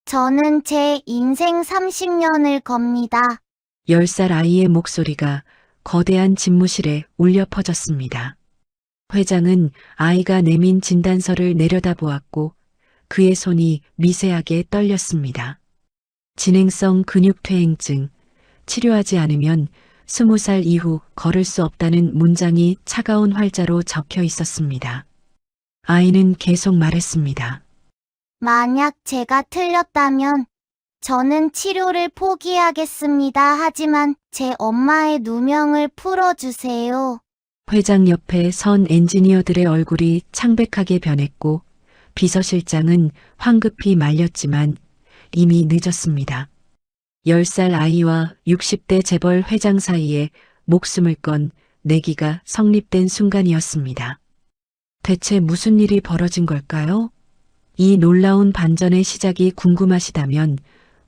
저는 제 인생 30년을 겁니다. 10살 아이의 목소리가 거대한 집무실에 울려 퍼졌습니다. 회장은 아이가 내민 진단서를 내려다보았고 그의 손이 미세하게 떨렸습니다. 진행성 근육퇴행증, 치료하지 않으면 20살 이후 걸을 수 없다는 문장이 차가운 활자로 적혀 있었습니다. 아이는 계속 말했습니다. 만약 제가 틀렸다면 저는 치료를 포기하겠습니다. 하지만 제 엄마의 누명을 풀어주세요. 회장 옆에 선 엔지니어들의 얼굴이 창백하게 변했고 비서실장은 황급히 말렸지만 이미 늦었습니다. 10살 아이와 60대 재벌 회장 사이에 목숨을 건 내기가 성립된 순간이었습니다. 대체 무슨 일이 벌어진 걸까요? 이 놀라운 반전의 시작이 궁금하시다면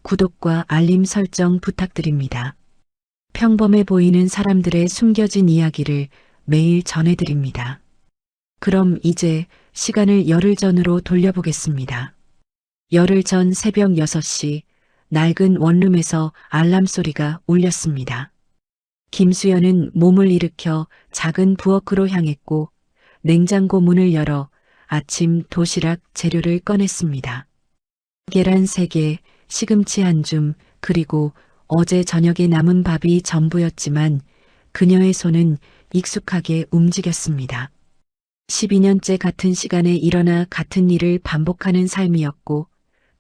구독과 알림 설정 부탁드립니다. 평범해 보이는 사람들의 숨겨진 이야기를 매일 전해드립니다. 그럼 이제 시간을 열흘 전으로 돌려보겠습니다. 열흘 전 새벽 6시 낡은 원룸에서 알람 소리가 울렸습니다. 김수연은 몸을 일으켜 작은 부엌으로 향했고 냉장고 문을 열어 아침 도시락 재료를 꺼냈습니다. 계란 3개, 시금치 1줌, 그리고 어제 저녁에 남은 밥이 전부였지만 그녀의 손은 익숙하게 움직였습니다. 12년째 같은 시간에 일어나 같은 일을 반복하는 삶이었고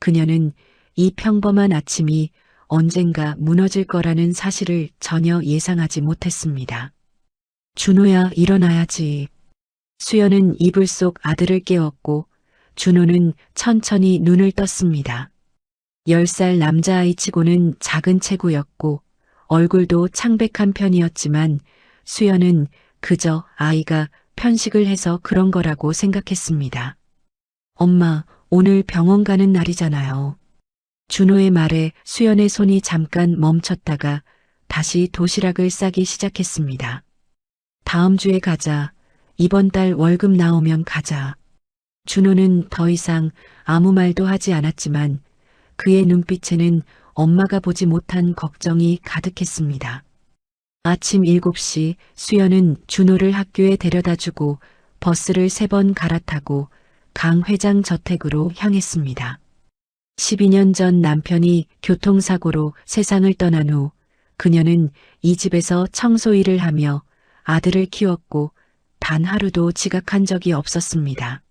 그녀는 이 평범한 아침이 언젠가 무너질 거라는 사실을 전혀 예상하지 못했습니다. 준호야, 일어나야지. 수연은 이불 속 아들을 깨웠고 준호는 천천히 눈을 떴습니다. 10살 남자아이 치고는 작은 체구였고 얼굴도 창백한 편이었지만 수연은 그저 아이가 편식을 해서 그런 거라고 생각했습니다. 엄마, 오늘 병원 가는 날이잖아요. 준호의 말에 수연의 손이 잠깐 멈췄다가 다시 도시락을 싸기 시작했습니다. 다음 주에 가자. 이번 달 월급 나오면 가자. 준호는 더 이상 아무 말도 하지 않았지만 그의 눈빛에는 엄마가 보지 못한 걱정이 가득했습니다. 아침 7시 수연은 준호를 학교에 데려다주고 버스를 3번 갈아타고 강 회장 저택으로 향했습니다. 12년 전 남편이 교통사고로 세상을 떠난 후 그녀는 이 집에서 청소 일을 하며 아들을 키웠고 단 하루도 지각한 적이 없었습니다.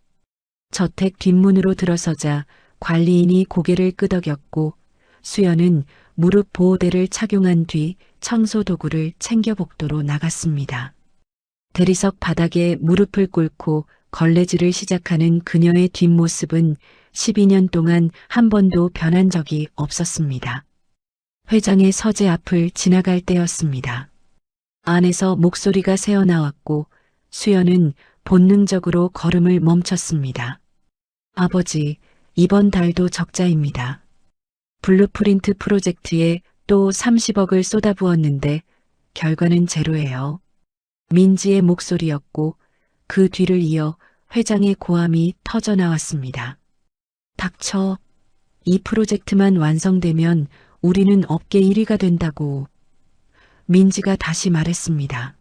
저택 뒷문으로 들어서자 관리인이 고개를 끄덕였고 수연은 무릎 보호대를 착용한 뒤 청소 도구를 챙겨 복도로 나갔습니다. 대리석 바닥에 무릎을 꿇고 걸레질을 시작하는 그녀의 뒷모습은 12년 동안 한 번도 변한 적이 없었습니다. 회장의 서재 앞을 지나갈 때였습니다. 안에서 목소리가 새어나왔고 수연은 본능적으로 걸음을 멈췄습니다. 아버지, 이번 달도 적자입니다. 블루프린트 프로젝트에 또 30억을 쏟아부었는데 결과는 제로예요. 민지의 목소리였고 그 뒤를 이어 회장의 고함이 터져 나왔습니다. 닥쳐. 이 프로젝트만 완성되면 우리는 업계 1위가 된다고. 민지가 다시 말했습니다.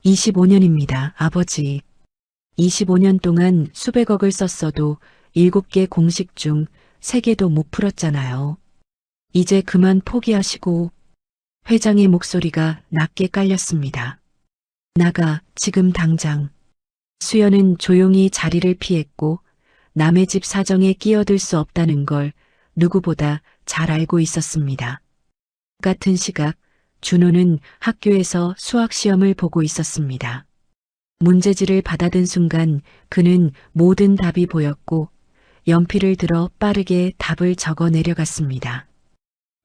25년입니다, 아버지. 25년 동안 수백억을 썼어도 7개 공식 중 3개도 못 풀었잖아요. 이제 그만 포기하시고. 회장의 목소리가 낮게 깔렸습니다. 나가, 지금 당장. 수연은 조용히 자리를 피했고 남의 집 사정에 끼어들 수 없다는 걸 누구보다 잘 알고 있었습니다. 같은 시각 준호는 학교에서 수학 시험을 보고 있었습니다. 문제지를 받아든 순간 그는 모든 답이 보였고 연필을 들어 빠르게 답을 적어 내려갔습니다.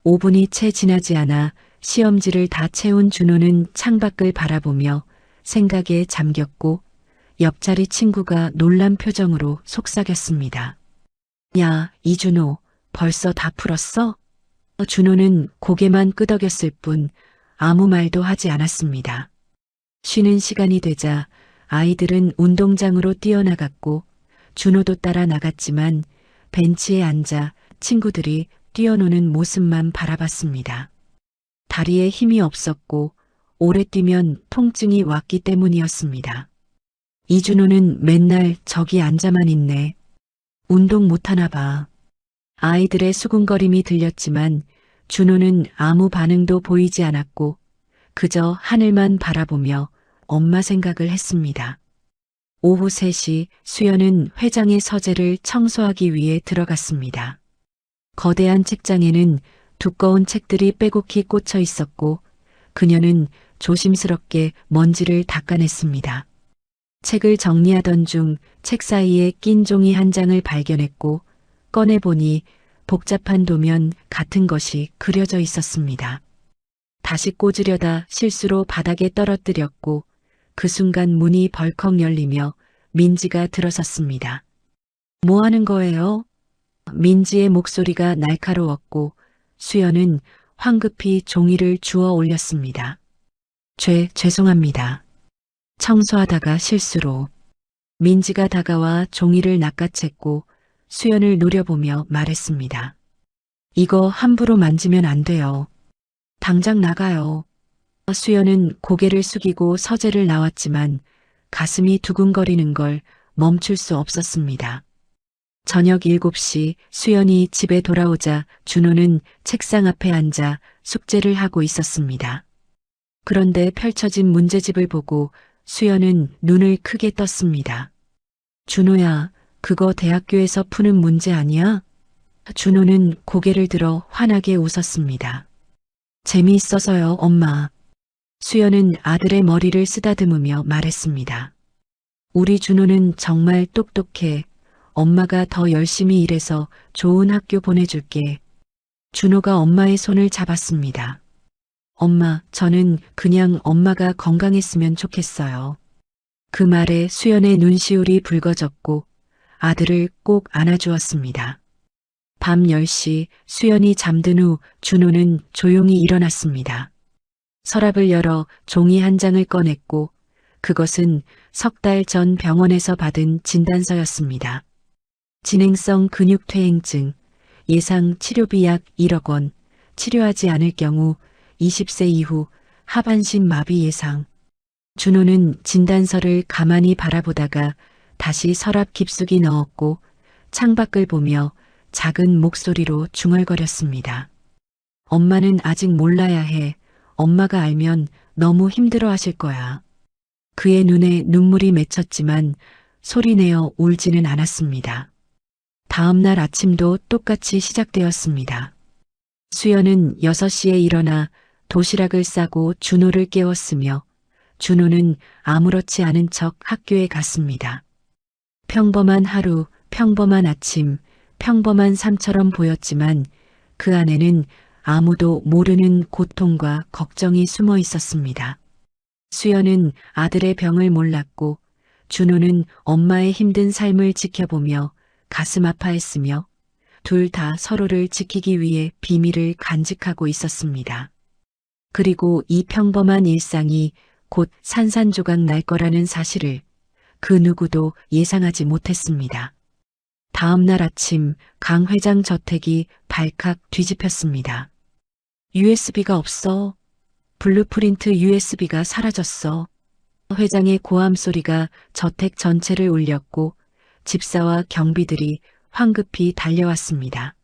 5분이 채 지나지 않아 시험지를 다 채운 준호는 창밖을 바라보며 생각에 잠겼고 옆자리 친구가 놀란 표정으로 속삭였습니다. 야, 이준호, 벌써 다 풀었어? 준호는 고개만 끄덕였을 뿐 아무 말도 하지 않았습니다. 쉬는 시간이 되자 아이들은 운동장으로 뛰어나갔고 준호도 따라 나갔지만 벤치에 앉아 친구들이 뛰어노는 모습만 바라봤습니다. 다리에 힘이 없었고 오래 뛰면 통증이 왔기 때문이었습니다. 이준호는 맨날 저기 앉아만 있네. 운동 못하나 봐. 아이들의 수군거림이 들렸지만 준호는 아무 반응도 보이지 않았고 그저 하늘만 바라보며 엄마 생각을 했습니다. 오후 3시 수연은 회장의 서재를 청소하기 위해 들어갔습니다. 거대한 책장에는 두꺼운 책들이 빼곡히 꽂혀 있었고 그녀는 조심스럽게 먼지를 닦아냈습니다. 책을 정리하던 중 책 사이에 낀 종이 한 장을 발견했고 꺼내보니 복잡한 도면 같은 것이 그려져 있었습니다. 다시 꽂으려다 실수로 바닥에 떨어뜨렸고 그 순간 문이 벌컥 열리며 민지가 들어섰습니다. 뭐 하는 거예요? 민지의 목소리가 날카로웠고 수연은 황급히 종이를 주워 올렸습니다. 죄송합니다. 청소하다가 실수로. 민지가 다가와 종이를 낚아챘고 수연을 노려보며 말했습니다. 이거 함부로 만지면 안 돼요. 당장 나가요. 수연은 고개를 숙이고 서재를 나왔지만 가슴이 두근거리는 걸 멈출 수 없었습니다. 저녁 7시 수연이 집에 돌아오자 준호는 책상 앞에 앉아 숙제를 하고 있었습니다. 그런데 펼쳐진 문제집을 보고 수연은 눈을 크게 떴습니다. 준호야, 그거 대학교에서 푸는 문제 아니야? 준호는 고개를 들어 환하게 웃었습니다. 재미있어서요, 엄마. 수연은 아들의 머리를 쓰다듬으며 말했습니다. 우리 준호는 정말 똑똑해. 엄마가 더 열심히 일해서 좋은 학교 보내줄게. 준호가 엄마의 손을 잡았습니다. 엄마, 저는 그냥 엄마가 건강했으면 좋겠어요. 그 말에 수연의 눈시울이 붉어졌고 아들을 꼭 안아주었습니다. 밤 10시 수연이 잠든 후 준호는 조용히 일어났습니다. 서랍을 열어 종이 한 장을 꺼냈고 그것은 석 달 전 병원에서 받은 진단서였습니다. 진행성 근육퇴행증, 예상 치료비 약 1억 원, 치료하지 않을 경우 20세 이후 하반신 마비 예상. 준호는 진단서를 가만히 바라보다가 다시 서랍 깊숙이 넣었고 창밖을 보며 작은 목소리로 중얼거렸습니다. 엄마는 아직 몰라야 해. 엄마가 알면 너무 힘들어 하실 거야. 그의 눈에 눈물이 맺혔지만 소리내어 울지는 않았습니다. 다음 날 아침도 똑같이 시작되었습니다. 수연은 6시에 일어나 도시락을 싸고 준호를 깨웠으며 준호는 아무렇지 않은 척 학교에 갔습니다. 평범한 하루, 평범한 아침, 평범한 삶처럼 보였지만 그 안에는 아무도 모르는 고통과 걱정이 숨어 있었습니다. 수연은 아들의 병을 몰랐고 준호는 엄마의 힘든 삶을 지켜보며 가슴 아파했으며 둘 다 서로를 지키기 위해 비밀을 간직하고 있었습니다. 그리고 이 평범한 일상이 곧 산산조각 날 거라는 사실을 그 누구도 예상하지 못했습니다. 다음 날 아침 강 회장 저택이 발칵 뒤집혔습니다. USB가 없어. 블루프린트 USB가 사라졌어. 회장의 고함 소리가 저택 전체를 울렸고 집사와 경비들이 황급히 달려왔습니다.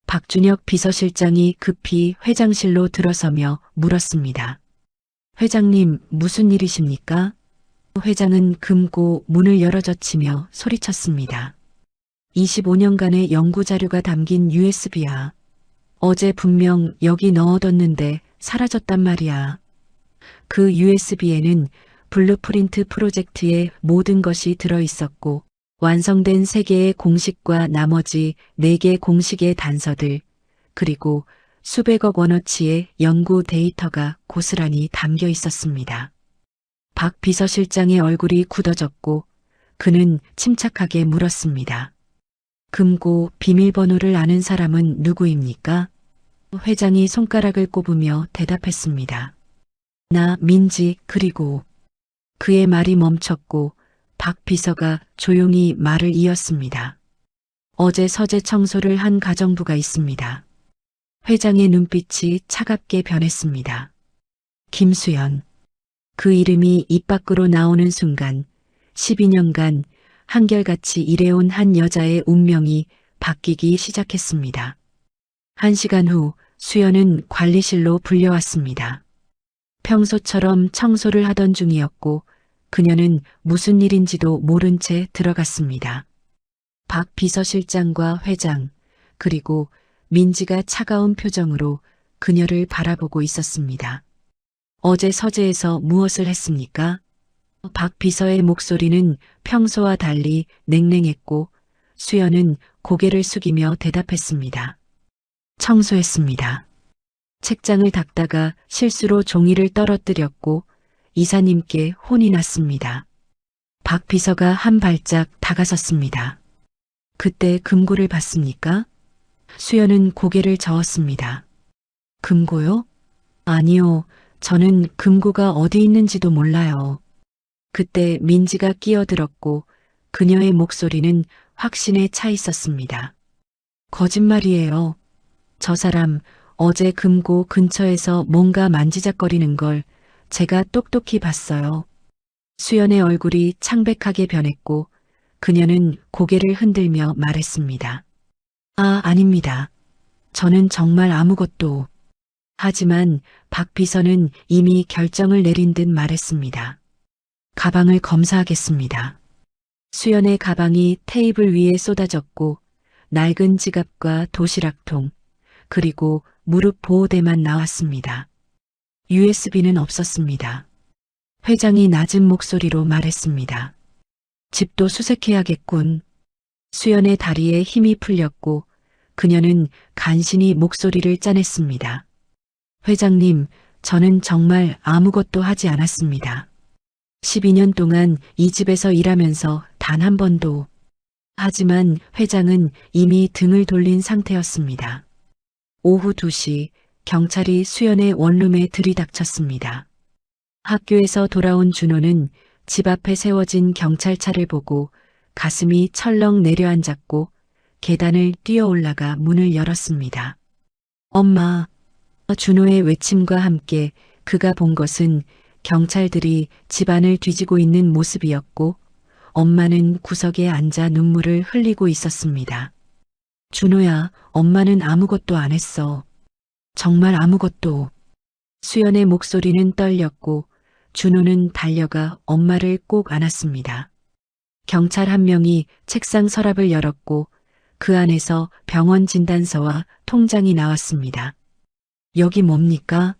박준혁 비서실장이 급히 회장실로 들어서며 물었습니다. 회장님, 무슨 일이십니까? 회장은 금고 문을 열어젖히며 소리쳤습니다. 25년간의 연구자료가 담긴 USB야. 어제 분명 여기 넣어뒀는데 사라졌단 말이야. 그 USB에는 블루프린트 프로젝트의 모든 것이 들어있었고 완성된 3개의 공식과 나머지 4개 공식의 단서들 그리고 수백억 원어치의 연구 데이터가 고스란히 담겨 있었습니다. 박 비서실장의 얼굴이 굳어졌고 그는 침착하게 물었습니다. 금고 비밀번호를 아는 사람은 누구입니까? 회장이 손가락을 꼽으며 대답했습니다. 나 민지. 그리고 그의 말이 멈췄고 박 비서가 조용히 말을 이었습니다. 어제 서재 청소를 한 가정부가 있습니다. 회장의 눈빛이 차갑게 변했습니다. 김수연. 그 이름이 입 밖으로 나오는 순간 12년간 한결같이 일해온 한 여자의 운명이 바뀌기 시작했습니다. 1시간 후 수연은 관리실로 불려왔습니다. 평소처럼 청소를 하던 중이었고 그녀는 무슨 일인지도 모른 채 들어갔습니다. 박 비서실장과 회장, 그리고 민지가 차가운 표정으로 그녀를 바라보고 있었습니다. 어제 서재에서 무엇을 했습니까? 박 비서의 목소리는 평소와 달리 냉랭했고 수연은 고개를 숙이며 대답했습니다. 청소했습니다. 책장을 닦다가 실수로 종이를 떨어뜨렸고 이사님께 혼이 났습니다. 박 비서가 한 발짝 다가섰습니다. 그때 금고를 봤습니까? 수연은 고개를 저었습니다. 금고요? 아니요. 저는 금고가 어디 있는지도 몰라요. 그때 민지가 끼어들었고 그녀의 목소리는 확신에 차 있었습니다. 거짓말이에요. 저 사람 어제 금고 근처에서 뭔가 만지작거리는 걸 제가 똑똑히 봤어요. 수연의 얼굴이 창백하게 변했고 그녀는 고개를 흔들며 말했습니다. 아닙니다. 저는 정말 아무것도. 하지만 박 비서는 이미 결정을 내린 듯 말했습니다. 가방을 검사하겠습니다. 수연의 가방이 테이블 위에 쏟아졌고 낡은 지갑과 도시락통, 그리고 무릎 보호대만 나왔습니다. USB는 없었습니다. 회장이 낮은 목소리로 말했습니다. 집도 수색해야겠군. 수연의 다리에 힘이 풀렸고 그녀는 간신히 목소리를 짜냈습니다. 회장님, 저는 정말 아무것도 하지 않았습니다. 12년 동안 이 집에서 일하면서 단 한 번도. 하지만 회장은 이미 등을 돌린 상태였습니다. 오후 2시 경찰이 수연의 원룸에 들이닥쳤습니다. 학교에서 돌아온 준호는 집 앞에 세워진 경찰차를 보고 가슴이 철렁 내려앉았고 계단을 뛰어 올라가 문을 열었습니다. 엄마. 준호의 외침과 함께 그가 본 것은 경찰들이 집안을 뒤지고 있는 모습이었고 엄마는 구석에 앉아 눈물을 흘리고 있었습니다. 준호야, 엄마는 아무것도 안 했어. 정말 아무것도. 수연의 목소리는 떨렸고 준호는 달려가 엄마를 꼭 안았습니다. 경찰 한 명이 책상 서랍을 열었고 그 안에서 병원 진단서와 통장이 나왔습니다. 여기 뭡니까?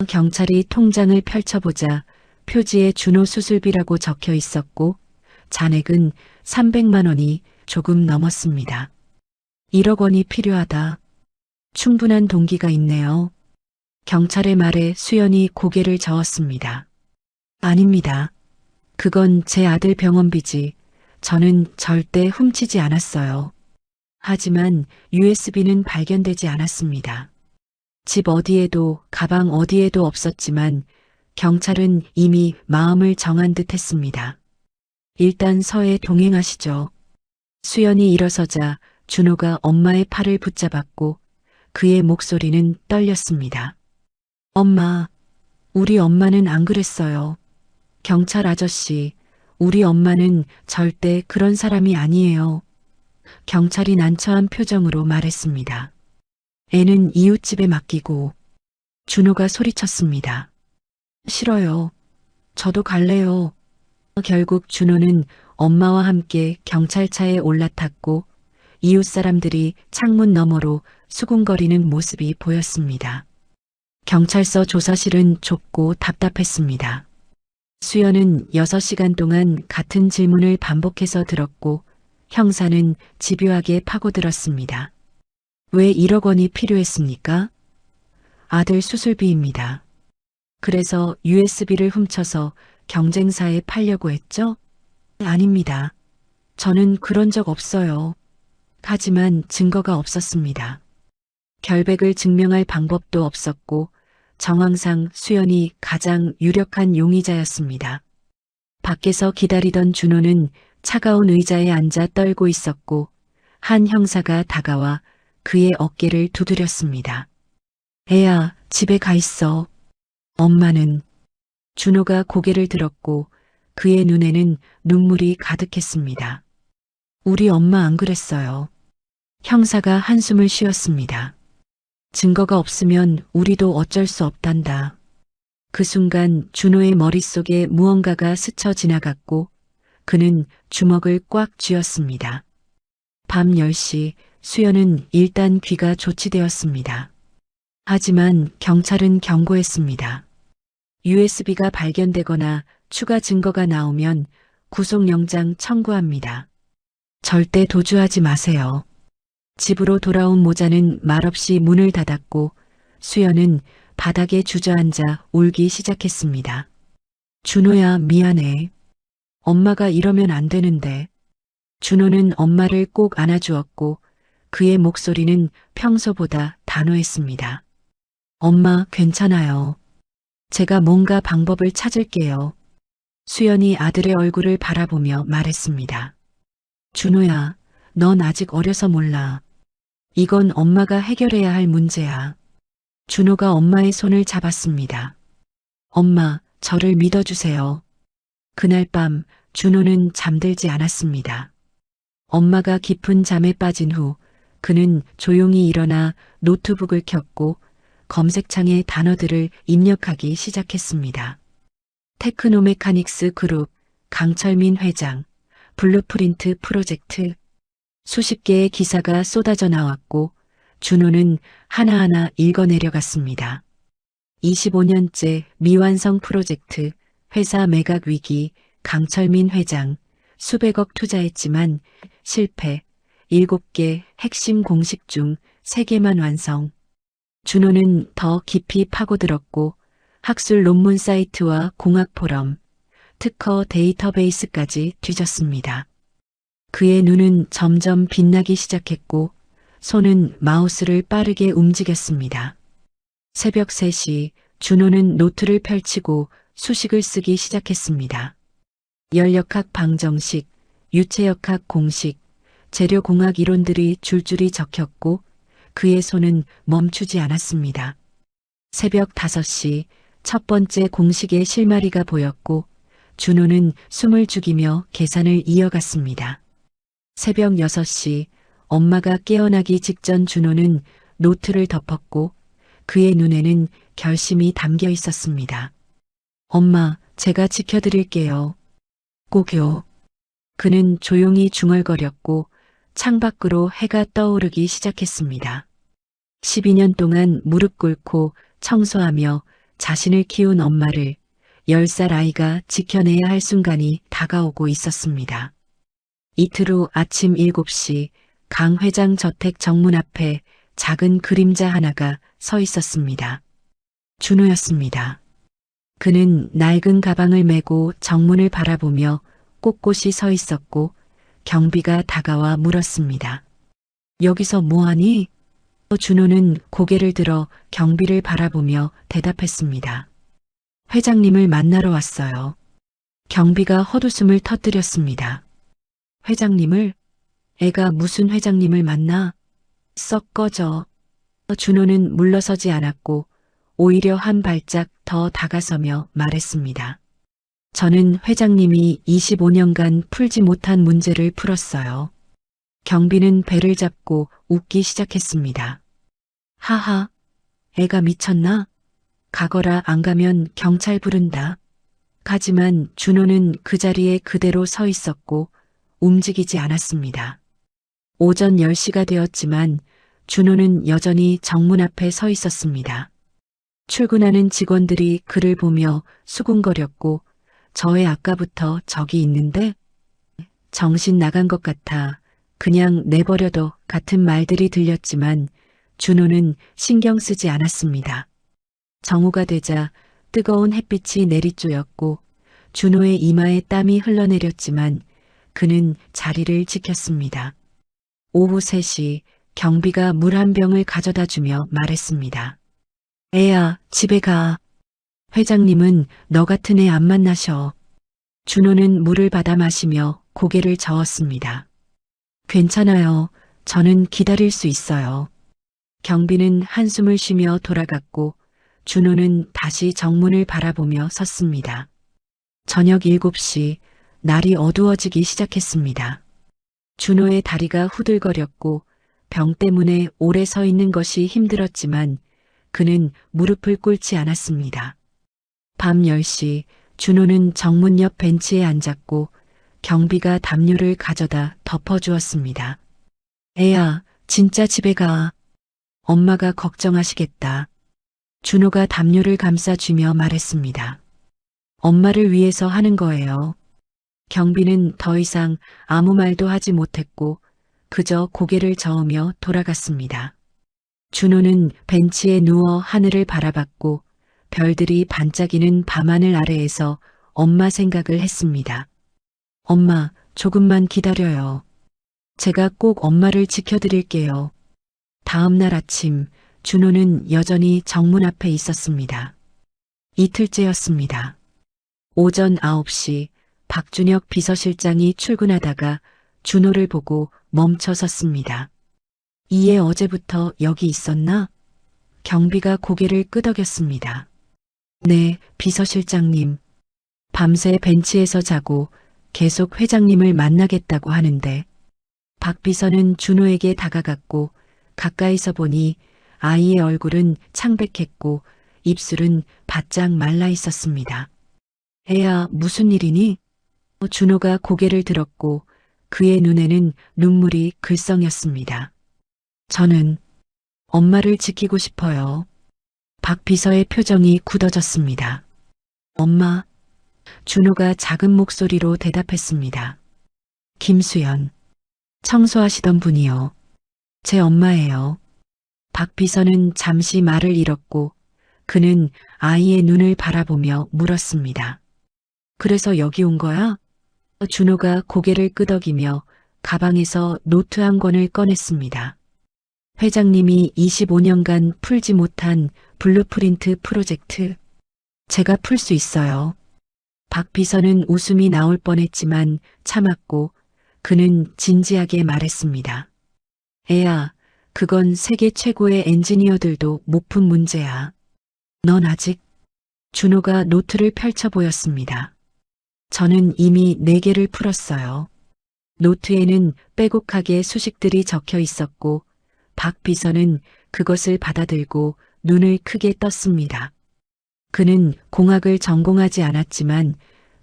경찰이 통장을 펼쳐보자 표지에 준호 수술비라고 적혀 있었고 잔액은 300만 원이 조금 넘었습니다. 1억 원이 필요하다. 충분한 동기가 있네요. 경찰의 말에 수연이 고개를 저었습니다. 아닙니다. 그건 제 아들 병원비지. 저는 절대 훔치지 않았어요. 하지만 USB는 발견되지 않았습니다. 집 어디에도 가방 어디에도 없었지만 경찰은 이미 마음을 정한 듯 했습니다. 일단 서에 동행하시죠. 수연이 일어서자 준호가 엄마의 팔을 붙잡았고 그의 목소리는 떨렸습니다. 엄마, 우리 엄마는 안 그랬어요. 경찰 아저씨, 우리 엄마는 절대 그런 사람이 아니에요. 경찰이 난처한 표정으로 말했습니다. 애는 이웃집에 맡기고. 준호가 소리쳤습니다. 싫어요. 저도 갈래요. 결국 준호는 엄마와 함께 경찰차에 올라탔고 이웃 사람들이 창문 너머로 수군거리는 모습이 보였습니다. 경찰서 조사실은 좁고 답답했습니다. 수연은 6시간 동안 같은 질문을 반복해서 들었고 형사는 집요하게 파고들었습니다. 왜 1억 원이 필요했습니까? 아들 수술비입니다. 그래서 USB를 훔쳐서 경쟁사에 팔려고 했죠? 아닙니다. 저는 그런 적 없어요. 하지만 증거가 없었습니다. 결백을 증명할 방법도 없었고 정황상 수연이 가장 유력한 용의자였습니다. 밖에서 기다리던 준호는 차가운 의자에 앉아 떨고 있었고 한 형사가 다가와 그의 어깨를 두드렸습니다. 애야, 집에 가 있어. 엄마는. 준호가 고개를 들었고 그의 눈에는 눈물이 가득했습니다. 우리 엄마 안 그랬어요. 형사가 한숨을 쉬었습니다. 증거가 없으면 우리도 어쩔 수 없단다. 그 순간 준호의 머릿속에 무언가가 스쳐 지나갔고 그는 주먹을 꽉 쥐었습니다. 밤 10시 수연은 일단 귀가 조치되었습니다. 하지만 경찰은 경고했습니다. USB가 발견되거나 추가 증거가 나오면 구속영장 청구합니다. 절대 도주하지 마세요. 집으로 돌아온 모자는 말없이 문을 닫았고 수연은 바닥에 주저앉아 울기 시작했습니다. 준호야, 미안해. 엄마가 이러면 안 되는데. 준호는 엄마를 꼭 안아주었고 그의 목소리는 평소보다 단호했습니다. 엄마, 괜찮아요. 제가 뭔가 방법을 찾을게요. 수연이 아들의 얼굴을 바라보며 말했습니다. 준호야, 넌 아직 어려서 몰라. 이건 엄마가 해결해야 할 문제야. 준호가 엄마의 손을 잡았습니다. 엄마, 저를 믿어주세요. 그날 밤 준호는 잠들지 않았습니다. 엄마가 깊은 잠에 빠진 후 그는 조용히 일어나 노트북을 켰고 검색창에 단어들을 입력하기 시작했습니다. 테크노메카닉스 그룹, 강철민 회장, 블루프린트 프로젝트. 수십 개의 기사가 쏟아져 나왔고 준호는 하나하나 읽어내려갔습니다. 25년째 미완성 프로젝트, 회사 매각 위기, 강철민 회장, 수백억 투자했지만 실패, 7개 핵심 공식 중 3개만 완성. 준호는 더 깊이 파고들었고 학술 논문 사이트와 공학 포럼, 특허 데이터베이스까지 뒤졌습니다. 그의 눈은 점점 빛나기 시작했고 손은 마우스를 빠르게 움직였습니다. 새벽 3시 준호는 노트를 펼치고 수식을 쓰기 시작했습니다. 열역학 방정식, 유체역학 공식, 재료공학 이론들이 줄줄이 적혔고 그의 손은 멈추지 않았습니다. 새벽 5시 첫 번째 공식의 실마리가 보였고 준호는 숨을 죽이며 계산을 이어갔습니다. 새벽 6시 엄마가 깨어나기 직전 준호는 노트를 덮었고 그의 눈에는 결심이 담겨 있었습니다. 엄마, 제가 지켜드릴게요. 꼭요. 그는 조용히 중얼거렸고 창밖으로 해가 떠오르기 시작했습니다. 12년 동안 무릎 꿇고 청소하며 자신을 키운 엄마를 10살 아이가 지켜내야 할 순간이 다가오고 있었습니다. 이틀 후 아침 7시 강 회장 저택 정문 앞에 작은 그림자 하나가 서 있었습니다. 준호였습니다. 그는 낡은 가방을 메고 정문을 바라보며 꼿꼿이 서 있었고 경비가 다가와 물었습니다. 여기서 뭐하니? 준호는 고개를 들어 경비를 바라보며 대답했습니다. 회장님을 만나러 왔어요. 경비가 헛웃음을 터뜨렸습니다. 회장님을? 애가 무슨 회장님을 만나? 썩 꺼져. 준호는 물러서지 않았고 오히려 한 발짝 더 다가서며 말했습니다. 저는 회장님이 25년간 풀지 못한 문제를 풀었어요. 경비는 배를 잡고 웃기 시작했습니다. 하하, 애가 미쳤나? 가거라, 안 가면 경찰 부른다. 하지만 준호는 그 자리에 그대로 서 있었고 움직이지 않았습니다. 오전 10시가 되었지만 준호는 여전히 정문 앞에 서 있었습니다. 출근하는 직원들이 그를 보며 수군거렸고 저 애 아까부터 저기 있는데? 정신 나간 것 같아 그냥 내버려둬 같은 말들이 들렸지만 준호는 신경 쓰지 않았습니다. 정오가 되자 뜨거운 햇빛이 내리쬐었고 준호의 이마에 땀이 흘러내렸지만 그는 자리를 지켰습니다. 오후 3시 경비가 물 한 병을 가져다 주며 말했습니다. 애야, 집에 가. 회장님은 너 같은 애 안 만나셔. 준호는 물을 받아 마시며 고개를 저었습니다. 괜찮아요. 저는 기다릴 수 있어요. 경비는 한숨을 쉬며 돌아갔고 준호는 다시 정문을 바라보며 섰습니다. 저녁 7시 날이 어두워지기 시작했습니다. 준호의 다리가 후들거렸고 병 때문에 오래 서 있는 것이 힘들었지만 그는 무릎을 꿇지 않았습니다. 밤 10시 준호는 정문 옆 벤치에 앉았고 경비가 담요를 가져다 덮어주었습니다. 애야, 진짜 집에 가. 엄마가 걱정하시겠다. 준호가 담요를 감싸주며 말했습니다. 엄마를 위해서 하는 거예요. 경비는 더 이상 아무 말도 하지 못했고 그저 고개를 저으며 돌아갔습니다. 준호는 벤치에 누워 하늘을 바라봤고 별들이 반짝이는 밤하늘 아래에서 엄마 생각을 했습니다. 엄마, 조금만 기다려요. 제가 꼭 엄마를 지켜드릴게요. 다음 날 아침, 준호는 여전히 정문 앞에 있었습니다. 이틀째였습니다. 오전 9시, 박준혁 비서실장이 출근하다가 준호를 보고 멈춰 섰습니다. 이 애 어제부터 여기 있었나? 경비가 고개를 끄덕였습니다. 네, 비서실장님. 밤새 벤치에서 자고 계속 회장님을 만나겠다고 하는데 박 비서는 준호에게 다가갔고 가까이서 보니 아이의 얼굴은 창백했고 입술은 바짝 말라 있었습니다. 애야, 무슨 일이니? 준호가 고개를 들었고 그의 눈에는 눈물이 글썽였습니다. 저는 엄마를 지키고 싶어요. 박 비서의 표정이 굳어졌습니다. 엄마, 준호가 작은 목소리로 대답했습니다. 김수연, 청소하시던 분이요. 제 엄마예요. 박 비서는 잠시 말을 잃었고 그는 아이의 눈을 바라보며 물었습니다. 그래서 여기 온 거야? 준호가 고개를 끄덕이며 가방에서 노트 한 권을 꺼냈습니다. 회장님이 25년간 풀지 못한 블루프린트 프로젝트. 제가 풀 수 있어요. 박 비서는 웃음이 나올 뻔했지만 참았고 그는 진지하게 말했습니다. 애야, 그건 세계 최고의 엔지니어들도 못 푼 문제야. 넌 아직. 준호가 노트를 펼쳐 보였습니다. 저는 이미 4개를 풀었어요. 노트에는 빼곡하게 수식들이 적혀 있었고 박 비서는 그것을 받아들고 눈을 크게 떴습니다. 그는 공학을 전공하지 않았지만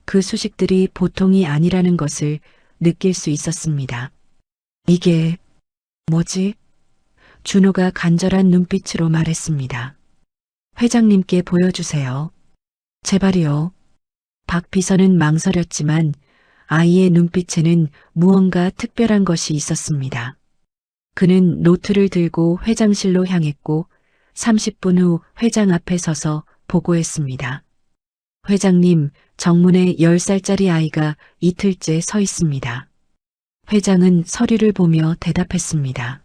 그 수식들이 보통이 아니라는 것을 느낄 수 있었습니다. 이게 뭐지? 준호가 간절한 눈빛으로 말했습니다. 회장님께 보여주세요. 제발이요. 박 비서는 망설였지만 아이의 눈빛에는 무언가 특별한 것이 있었습니다. 그는 노트를 들고 회장실로 향했고 30분 후 회장 앞에 서서 보고했습니다. 회장님, 정문에 10살짜리 아이가 이틀째 서 있습니다. 회장은 서류를 보며 대답했습니다.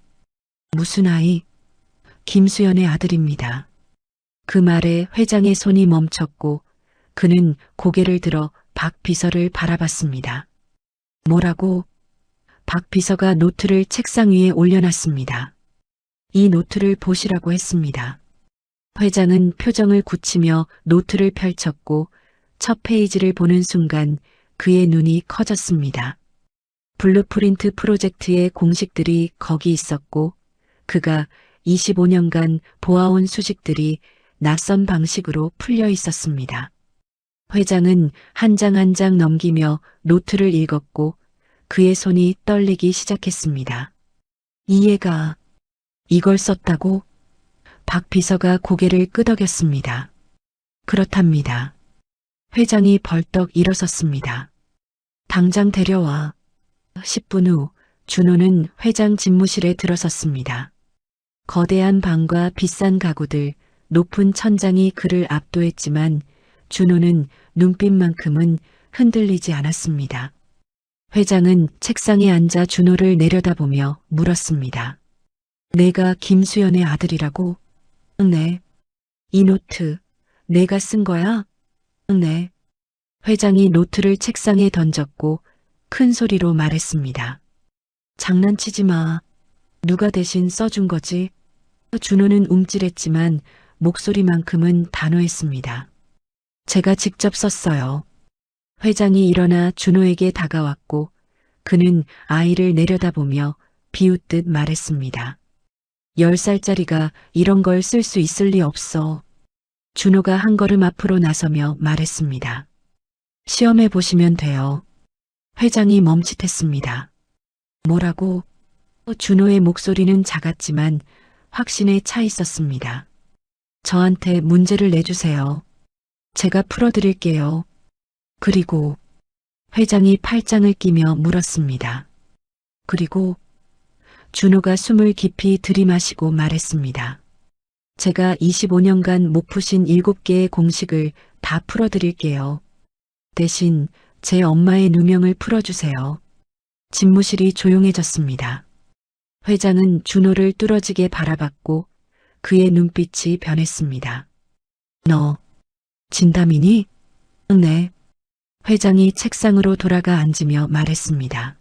무슨 아이? 김수연의 아들입니다. 그 말에 회장의 손이 멈췄고 그는 고개를 들어 박 비서를 바라봤습니다. 뭐라고? 박 비서가 노트를 책상 위에 올려놨습니다. 이 노트를 보시라고 했습니다. 회장은 표정을 굳히며 노트를 펼쳤고 첫 페이지를 보는 순간 그의 눈이 커졌습니다. 블루프린트 프로젝트의 공식들이 거기 있었고 그가 25년간 보아온 수식들이 낯선 방식으로 풀려 있었습니다. 회장은 한 장 한 장 넘기며 노트를 읽었고 그의 손이 떨리기 시작했습니다. 이 애가 이걸 썼다고? 박 비서가 고개를 끄덕였습니다. 그렇답니다. 회장이 벌떡 일어섰습니다. 당장 데려와. 10분 후 준호는 회장 집무실에 들어섰습니다. 거대한 방과 비싼 가구들, 높은 천장이 그를 압도했지만 준호는 눈빛만큼은 흔들리지 않았습니다. 회장은 책상에 앉아 준호를 내려다보며 물었습니다. 내가 김수연의 아들이라고? 네. 이 노트, 내가 쓴 거야? 네. 회장이 노트를 책상에 던졌고 큰 소리로 말했습니다. 장난치지 마. 누가 대신 써준 거지? 준호는 움찔했지만 목소리만큼은 단호했습니다. 제가 직접 썼어요. 회장이 일어나 준호에게 다가왔고 그는 아이를 내려다보며 비웃듯 말했습니다. 10살짜리가 이런 걸 쓸 수 있을 리 없어. 준호가 한 걸음 앞으로 나서며 말했습니다. 시험해 보시면 돼요. 회장이 멈칫했습니다. 뭐라고? 준호의 목소리는 작았지만 확신에 차 있었습니다. 저한테 문제를 내주세요. 제가 풀어드릴게요. 그리고 회장이 팔짱을 끼며 물었습니다. 그리고 준호가 숨을 깊이 들이마시고 말했습니다. 제가 25년간 못 푸신 7개의 공식을 다 풀어드릴게요. 대신 제 엄마의 누명을 풀어주세요. 집무실이 조용해졌습니다. 회장은 준호를 뚫어지게 바라봤고 그의 눈빛이 변했습니다. 너 진담이니? 네. 회장이 책상으로 돌아가 앉으며 말했습니다.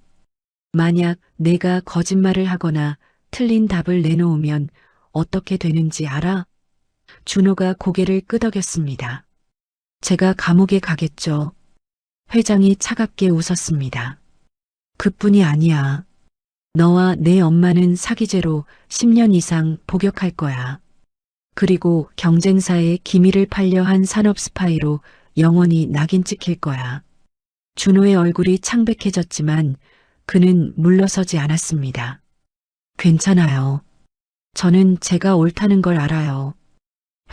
만약 내가 거짓말을 하거나 틀린 답을 내놓으면 어떻게 되는지 알아? 준호가 고개를 끄덕였습니다. 제가 감옥에 가겠죠. 회장이 차갑게 웃었습니다. 그뿐이 아니야. 너와 내 엄마는 사기죄로 10년 이상 복역할 거야. 그리고 경쟁사에 기밀을 팔려 한 산업 스파이로 영원히 낙인 찍힐 거야. 준호의 얼굴이 창백해졌지만 그는 물러서지 않았습니다. 괜찮아요. 저는 제가 옳다는 걸 알아요.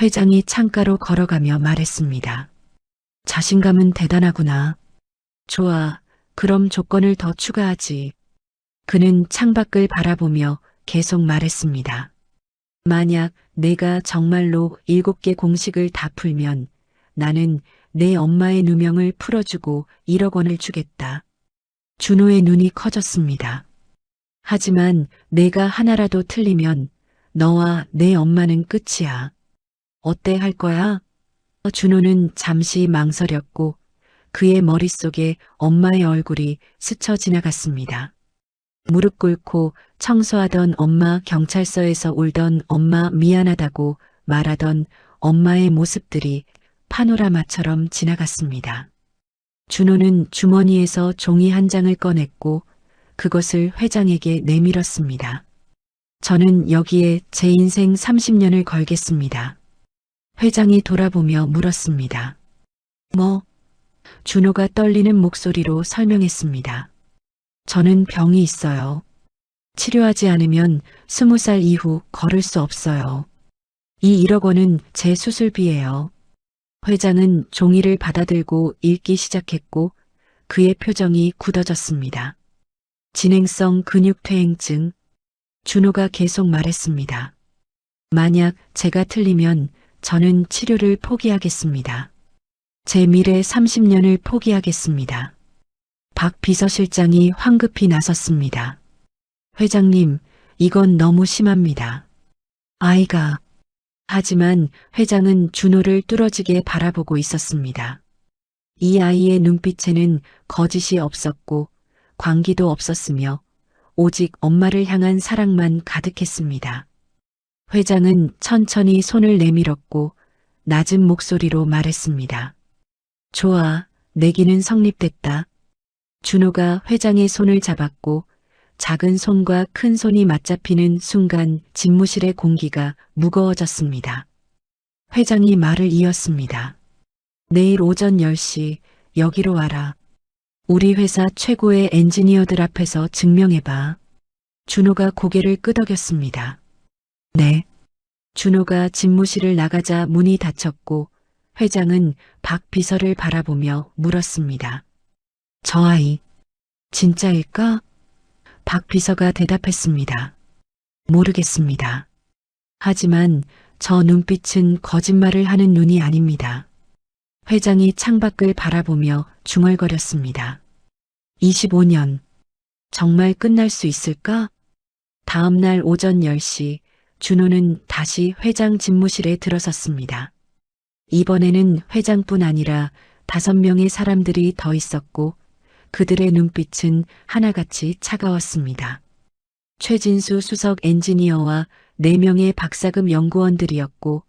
회장이 창가로 걸어가며 말했습니다. 자신감은 대단하구나. 좋아. 그럼 조건을 더 추가하지. 그는 창밖을 바라보며 계속 말했습니다. 만약 내가 정말로 7개 공식을 다 풀면 나는 내 엄마의 누명을 풀어주고 1억 원을 주겠다. 준호의 눈이 커졌습니다. 하지만 내가 하나라도 틀리면 너와 내 엄마는 끝이야. 어때 할 거야? 준호는 잠시 망설였고 그의 머릿속에 엄마의 얼굴이 스쳐 지나갔습니다. 무릎 꿇고 청소하던 엄마, 경찰서에서 울던 엄마, 미안하다고 말하던 엄마의 모습들이 파노라마처럼 지나갔습니다. 준호는 주머니에서 종이 한 장을 꺼냈고 그것을 회장에게 내밀었습니다. 저는 여기에 제 인생 30년을 걸겠습니다. 회장이 돌아보며 물었습니다. 뭐? 준호가 떨리는 목소리로 설명했습니다. 저는 병이 있어요. 치료하지 않으면 20살 이후 걸을 수 없어요. 이 1억 원은 제 수술비예요. 회장은 종이를 받아들고 읽기 시작했고 그의 표정이 굳어졌습니다. 진행성 근육퇴행증. 준호가 계속 말했습니다. 만약 제가 틀리면 저는 치료를 포기하겠습니다. 제 미래 30년을 포기하겠습니다. 박 비서실장이 황급히 나섰습니다. 회장님, 이건 너무 심합니다. 아이가. 하지만 회장은 준호를 뚫어지게 바라보고 있었습니다. 이 아이의 눈빛에는 거짓이 없었고 광기도 없었으며 오직 엄마를 향한 사랑만 가득했습니다. 회장은 천천히 손을 내밀었고 낮은 목소리로 말했습니다. 좋아, 내기는 성립됐다. 준호가 회장의 손을 잡았고 작은 손과 큰 손이 맞잡히는 순간 집무실의 공기가 무거워졌습니다. 회장이 말을 이었습니다. 내일 오전 10시 여기로 와라. 우리 회사 최고의 엔지니어들 앞에서 증명해봐. 준호가 고개를 끄덕였습니다. 네. 준호가 집무실을 나가자 문이 닫혔고 회장은 박 비서를 바라보며 물었습니다. 저 아이, 진짜일까? 박 비서가 대답했습니다. 모르겠습니다. 하지만 저 눈빛은 거짓말을 하는 눈이 아닙니다. 회장이 창밖을 바라보며 중얼거렸습니다. 25년. 정말 끝날 수 있을까? 다음 날 오전 10시 준호는 다시 회장 집무실에 들어섰습니다. 이번에는 회장뿐 아니라 5명의 사람들이 더 있었고 그들의 눈빛은 하나같이 차가웠습니다. 최진수 수석 엔지니어와 4명의 박사급 연구원들이었고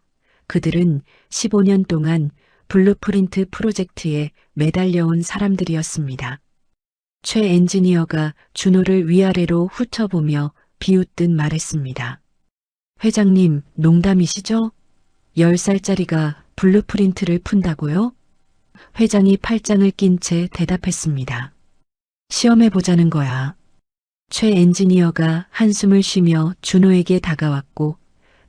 그들은 15년 동안 블루프린트 프로젝트에 매달려온 사람들이었습니다. 최 엔지니어가 준호를 위아래로 훑어보며 비웃듯 말했습니다. 회장님, 농담이시죠? 10살짜리가 블루프린트를 푼다고요? 회장이 팔짱을 낀 채 대답했습니다. 시험해보자는 거야. 최 엔지니어가 한숨을 쉬며 준호에게 다가왔고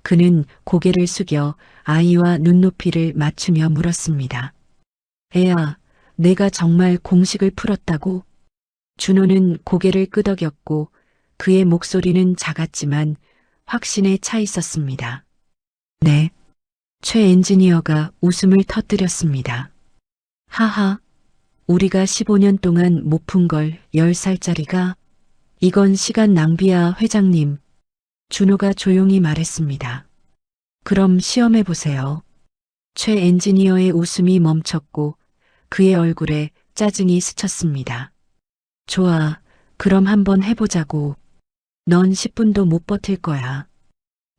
그는 고개를 숙여 아이와 눈높이를 맞추며 물었습니다. 애야, 내가 정말 공식을 풀었다고? 준호는 고개를 끄덕였고 그의 목소리는 작았지만 확신에 차 있었습니다. 네. 최 엔지니어가 웃음을 터뜨렸습니다. 하하, 우리가 15년 동안 못 푼 걸 10살짜리가? 이건 시간 낭비야, 회장님. 준호가 조용히 말했습니다. 그럼 시험해 보세요. 최 엔지니어의 웃음이 멈췄고 그의 얼굴에 짜증이 스쳤습니다. 좋아, 그럼 한번 해보자고. 넌 10분도 못 버틸 거야.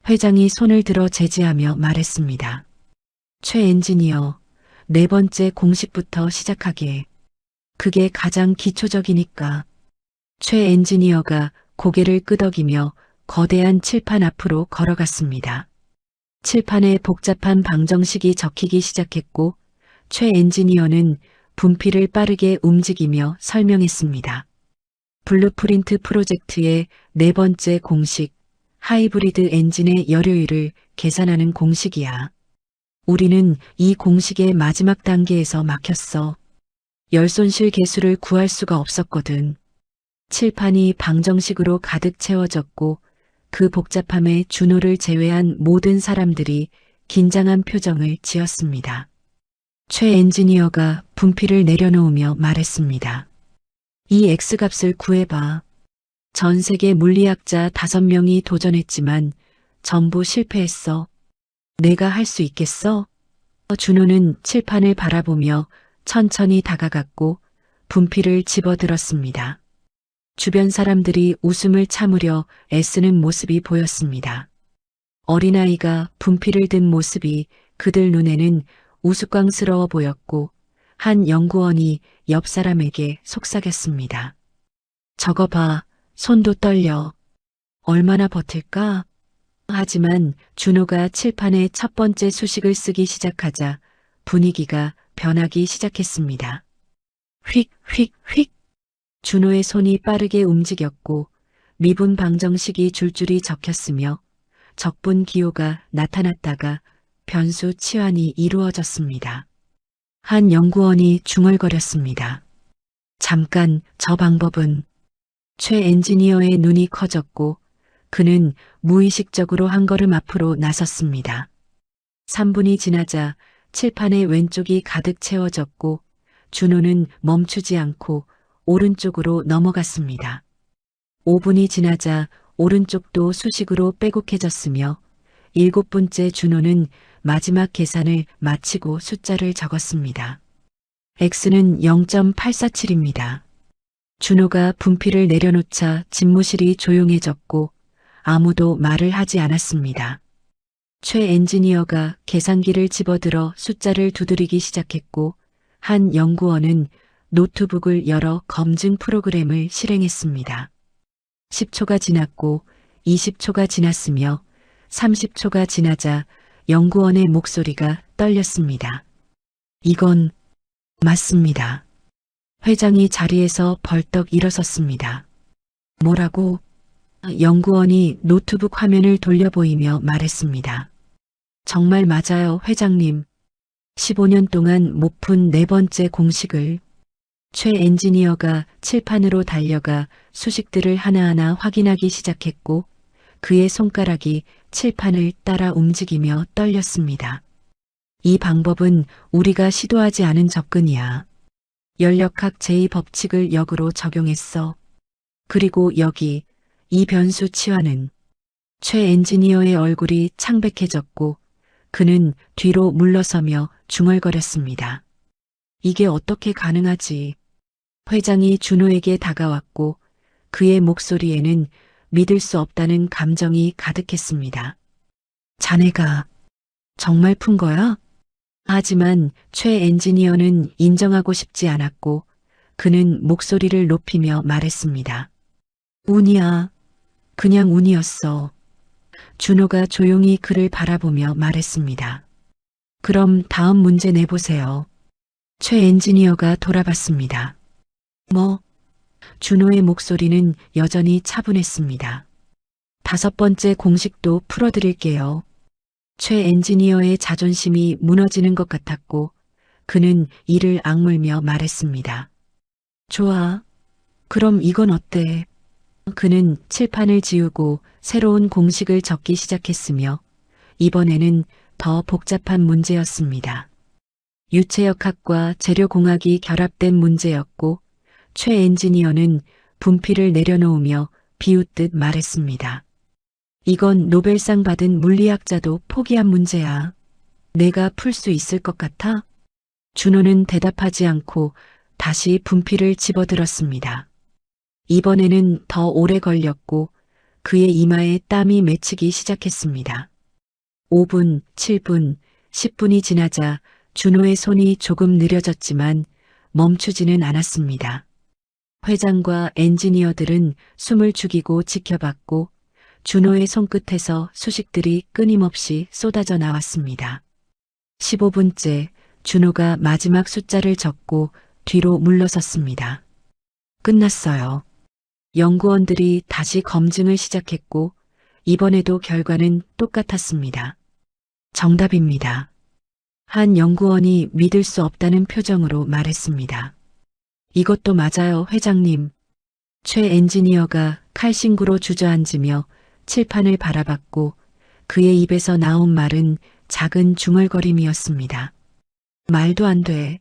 회장이 손을 들어 제지하며 말했습니다. 최 엔지니어, 4번째 공식부터 시작하게. 그게 가장 기초적이니까. 최 엔지니어가 고개를 끄덕이며 거대한 칠판 앞으로 걸어갔습니다. 칠판에 복잡한 방정식이 적히기 시작했고 최 엔지니어는 분필을 빠르게 움직이며 설명했습니다. 블루프린트 프로젝트의 4번째 공식, 하이브리드 엔진의 열효율을 계산하는 공식이야. 우리는 이 공식의 마지막 단계에서 막혔어. 열손실 계수를 구할 수가 없었거든. 칠판이 방정식으로 가득 채워졌고 그 복잡함에 준호를 제외한 모든 사람들이 긴장한 표정을 지었습니다. 최 엔지니어가 분필을 내려놓으며 말했습니다. 이 X값을 구해봐. 전 세계 물리학자 5명이 도전했지만 전부 실패했어. 내가 할 수 있겠어? 준호는 칠판을 바라보며 천천히 다가갔고 분필을 집어들었습니다. 주변 사람들이 웃음을 참으려 애쓰는 모습이 보였습니다. 어린아이가 분필을 든 모습이 그들 눈에는 우스꽝스러워 보였고 한 연구원이 옆 사람에게 속삭였습니다. 저거 봐, 손도 떨려. 얼마나 버틸까? 하지만 준호가 칠판에 첫 번째 수식을 쓰기 시작하자 분위기가 변하기 시작했습니다. 휙, 휙, 휙. 준호의 손이 빠르게 움직였고 미분 방정식이 줄줄이 적혔으며 적분 기호가 나타났다가 변수 치환이 이루어졌습니다. 한 연구원이 중얼거렸습니다. 잠깐, 저 방법은. 최 엔지니어의 눈이 커졌고 그는 무의식적으로 한 걸음 앞으로 나섰습니다. 3분이 지나자 칠판의 왼쪽이 가득 채워졌고 준호는 멈추지 않고 오른쪽으로 넘어갔습니다. 5분이 지나자 오른쪽도 수식으로 빼곡해졌으며 7번째 준호는 마지막 계산을 마치고 숫자를 적었습니다. X는 0.847입니다. 준호가 분필을 내려놓자 집무실이 조용해졌고 아무도 말을 하지 않았습니다. 최 엔지니어가 계산기를 집어들어 숫자를 두드리기 시작했고 한 연구원은 노트북을 열어 검증 프로그램을 실행했습니다. 10초가 지났고 20초가 지났으며 30초가 지나자 연구원의 목소리가 떨렸습니다. 이건 맞습니다. 회장이 자리에서 벌떡 일어섰습니다. 뭐라고? 연구원이 노트북 화면을 돌려 보이며 말했습니다. 정말 맞아요, 회장님. 15년 동안 못 푼 4번째 공식을. 최 엔지니어가 칠판으로 달려가 수식들을 하나하나 확인하기 시작했고 그의 손가락이 칠판을 따라 움직이며 떨렸습니다. 이 방법은 우리가 시도하지 않은 접근이야. 연력학 제2법칙을 역으로 적용했어. 그리고 여기 이 변수 치환은. 최 엔지니어의 얼굴이 창백해졌고 그는 뒤로 물러서며 중얼거렸습니다. 이게 어떻게 가능하지? 회장이 준호에게 다가왔고 그의 목소리에는 믿을 수 없다는 감정이 가득했습니다. 자네가 정말 푼 거야? 하지만 최 엔지니어는 인정하고 싶지 않았고 그는 목소리를 높이며 말했습니다. 운이야. 그냥 운이었어. 준호가 조용히 그를 바라보며 말했습니다. 그럼 다음 문제 내보세요. 최 엔지니어가 돌아봤습니다. 뭐? 준호의 목소리는 여전히 차분했습니다. 5번째 공식도 풀어드릴게요. 최 엔지니어의 자존심이 무너지는 것 같았고 그는 이를 악물며 말했습니다. 좋아. 그럼 이건 어때? 그는 칠판을 지우고 새로운 공식을 적기 시작했으며 이번에는 더 복잡한 문제였습니다. 유체역학과 재료공학이 결합된 문제였고 최 엔지니어는 분필을 내려놓으며 비웃듯 말했습니다. 이건 노벨상 받은 물리학자도 포기한 문제야. 내가 풀 수 있을 것 같아? 준호는 대답하지 않고 다시 분필을 집어들었습니다. 이번에는 더 오래 걸렸고 그의 이마에 땀이 맺히기 시작했습니다. 5분, 7분, 10분이 지나자 준호의 손이 조금 느려졌지만 멈추지는 않았습니다. 회장과 엔지니어들은 숨을 죽이고 지켜봤고 준호의 손끝에서 수식들이 끊임없이 쏟아져 나왔습니다. 15분째 준호가 마지막 숫자를 적고 뒤로 물러섰습니다. 끝났어요. 연구원들이 다시 검증을 시작했고 이번에도 결과는 똑같았습니다. 정답입니다. 한 연구원이 믿을 수 없다는 표정으로 말했습니다. 이것도 맞아요, 회장님. 최 엔지니어가 칼신구로 주저앉으며 칠판을 바라봤고 그의 입에서 나온 말은 작은 중얼거림이었습니다. 말도 안 돼.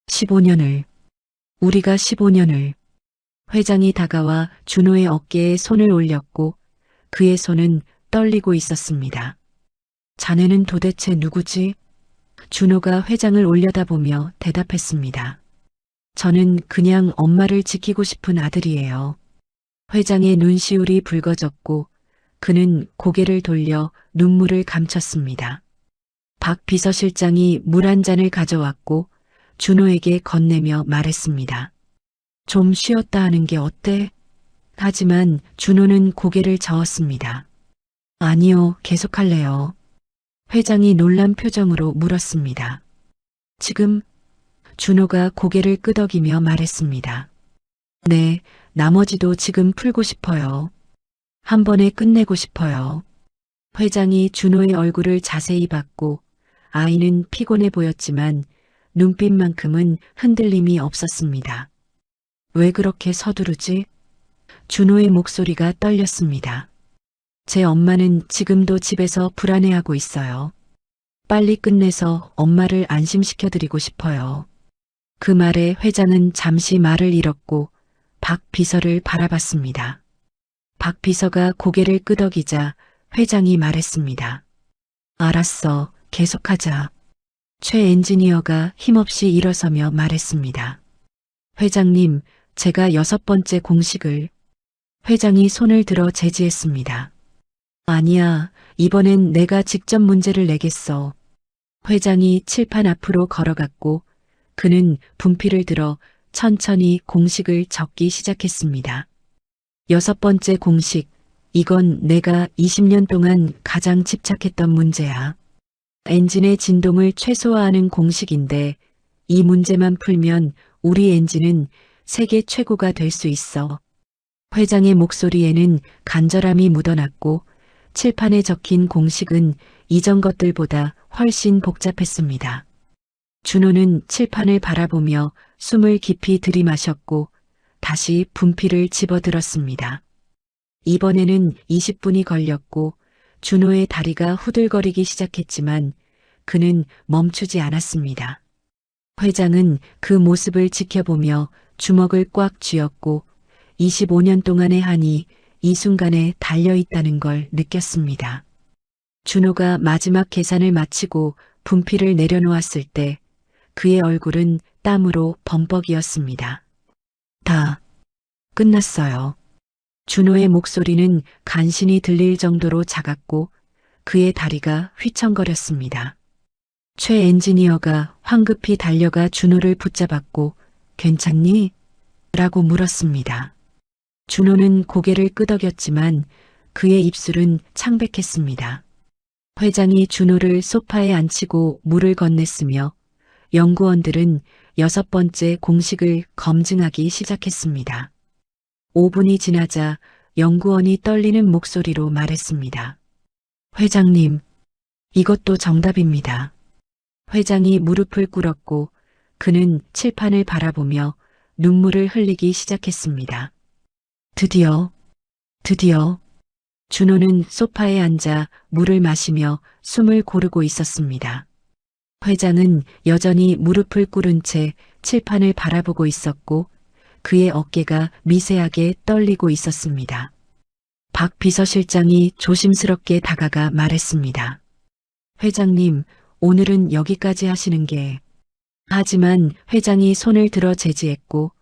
15년을. 우리가 15년을. 회장이 다가와 준호의 어깨에 손을 올렸고 그의 손은 떨리고 있었습니다. 자네는 도대체 누구지? 준호가 회장을 올려다보며 대답했습니다. 저는 그냥 엄마를 지키고 싶은 아들이에요. 회장의 눈시울이 붉어졌고 그는 고개를 돌려 눈물을 감췄습니다. 박 비서실장이 물 한 잔을 가져왔고 준호에게 건네며 말했습니다. 좀 쉬었다 하는 게 어때? 하지만 준호는 고개를 저었습니다. 아니요, 계속할래요. 회장이 놀란 표정으로 물었습니다. 지금? 준호가 고개를 끄덕이며 말했습니다. 네, 나머지도 지금 풀고 싶어요. 한 번에 끝내고 싶어요. 회장이 준호의 얼굴을 자세히 봤고 아이는 피곤해 보였지만 눈빛만큼은 흔들림이 없었습니다. 왜 그렇게 서두르지? 준호의 목소리가 떨렸습니다. 제 엄마는 지금도 집에서 불안해하고 있어요. 빨리 끝내서 엄마를 안심시켜드리고 싶어요. 그 말에 회장은 잠시 말을 잃었고 박 비서를 바라봤습니다. 박 비서가 고개를 끄덕이자 회장이 말했습니다. 알았어, 계속하자. 최 엔지니어가 힘없이 일어서며 말했습니다. 회장님, 제가 6번째 공식을. 회장이 손을 들어 제지했습니다. 아니야, 이번엔 내가 직접 문제를 내겠어. 회장이 칠판 앞으로 걸어갔고 그는 분필을 들어 천천히 공식을 적기 시작했습니다. 6번째 공식, 이건 내가 20년 동안 가장 집착했던 문제야. 엔진의 진동을 최소화하는 공식인데 이 문제만 풀면 우리 엔진은 세계 최고가 될 수 있어. 회장의 목소리에는 간절함이 묻어났고 칠판에 적힌 공식은 이전 것들보다 훨씬 복잡했습니다. 준호는 칠판을 바라보며 숨을 깊이 들이마셨고 다시 분필을 집어들었습니다. 이번에는 20분이 걸렸고 준호의 다리가 후들거리기 시작했지만 그는 멈추지 않았습니다. 회장은 그 모습을 지켜보며 주먹을 꽉 쥐었고 25년 동안의 한이 이 순간에 달려있다는 걸 느꼈습니다. 준호가 마지막 계산을 마치고 분필을 내려놓았을 때 그의 얼굴은 땀으로 범벅이었습니다. 다 끝났어요. 준호의 목소리는 간신히 들릴 정도로 작았고 그의 다리가 휘청거렸습니다. 최 엔지니어가 황급히 달려가 준호를 붙잡았고 괜찮니? 라고 물었습니다. 준호는 고개를 끄덕였지만 그의 입술은 창백했습니다. 회장이 준호를 소파에 앉히고 물을 건넸으며 연구원들은 6번째 공식을 검증하기 시작했습니다. 5분이 지나자 연구원이 떨리는 목소리로 말했습니다. 회장님, 이것도 정답입니다. 회장이 무릎을 꿇었고 그는 칠판을 바라보며 눈물을 흘리기 시작했습니다. 드디어. 준호는 소파에 앉아 물을 마시며 숨을 고르고 있었습니다. 회장은 여전히 무릎을 꿇은 채 칠판을 바라보고 있었고 그의 어깨가 미세하게 떨리고 있었습니다. 박 비서실장이 조심스럽게 다가가 말했습니다. 회장님, 오늘은 여기까지 하시는 게. 하지만 회장이 손을 들어 제지했고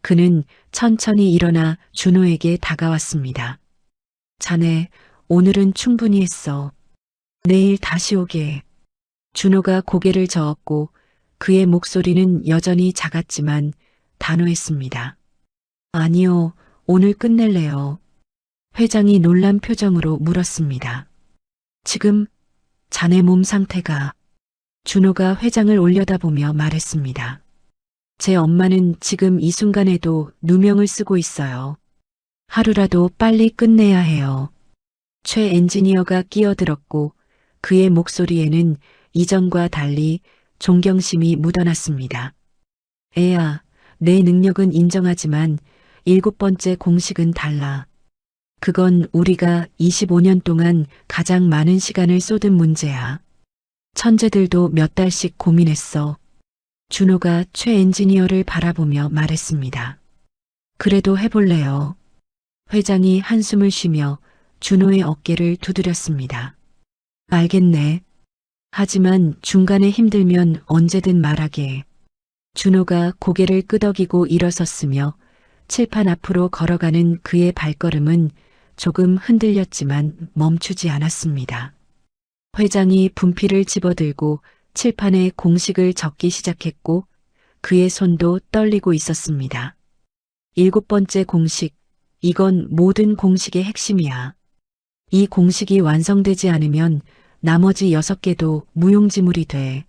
그는 천천히 일어나 준호에게 다가왔습니다. 자네, 오늘은 충분히 했어. 내일 다시 오게. 준호가 고개를 저었고 그의 목소리는 여전히 작았지만 단호했습니다. 아니요, 오늘 끝낼래요. 회장이 놀란 표정으로 물었습니다. 지금 자네 몸 상태가. 준호가 회장을 올려다보며 말했습니다. 제 엄마는 지금 이 순간에도 누명을 쓰고 있어요. 하루라도 빨리 끝내야 해요. 최 엔지니어가 끼어들었고 그의 목소리에는 이전과 달리 존경심이 묻어났습니다. 애야, 내 능력은 인정하지만 7번째 공식은 달라. 그건 우리가 25년 동안 가장 많은 시간을 쏟은 문제야. 천재들도 몇 달씩 고민했어. 준호가 최 엔지니어를 바라보며 말했습니다. 그래도 해볼래요. 회장이 한숨을 쉬며 준호의 어깨를 두드렸습니다. 알겠네. 하지만 중간에 힘들면 언제든 말하게. 준호가 고개를 끄덕이고 일어섰으며 칠판 앞으로 걸어가는 그의 발걸음은 조금 흔들렸지만 멈추지 않았습니다. 회장이 분필을 집어들고 칠판에 공식을 적기 시작했고 그의 손도 떨리고 있었습니다. 7번째 공식, 이건 모든 공식의 핵심이야. 이 공식이 완성되지 않으면 나머지 6개도 무용지물이 돼.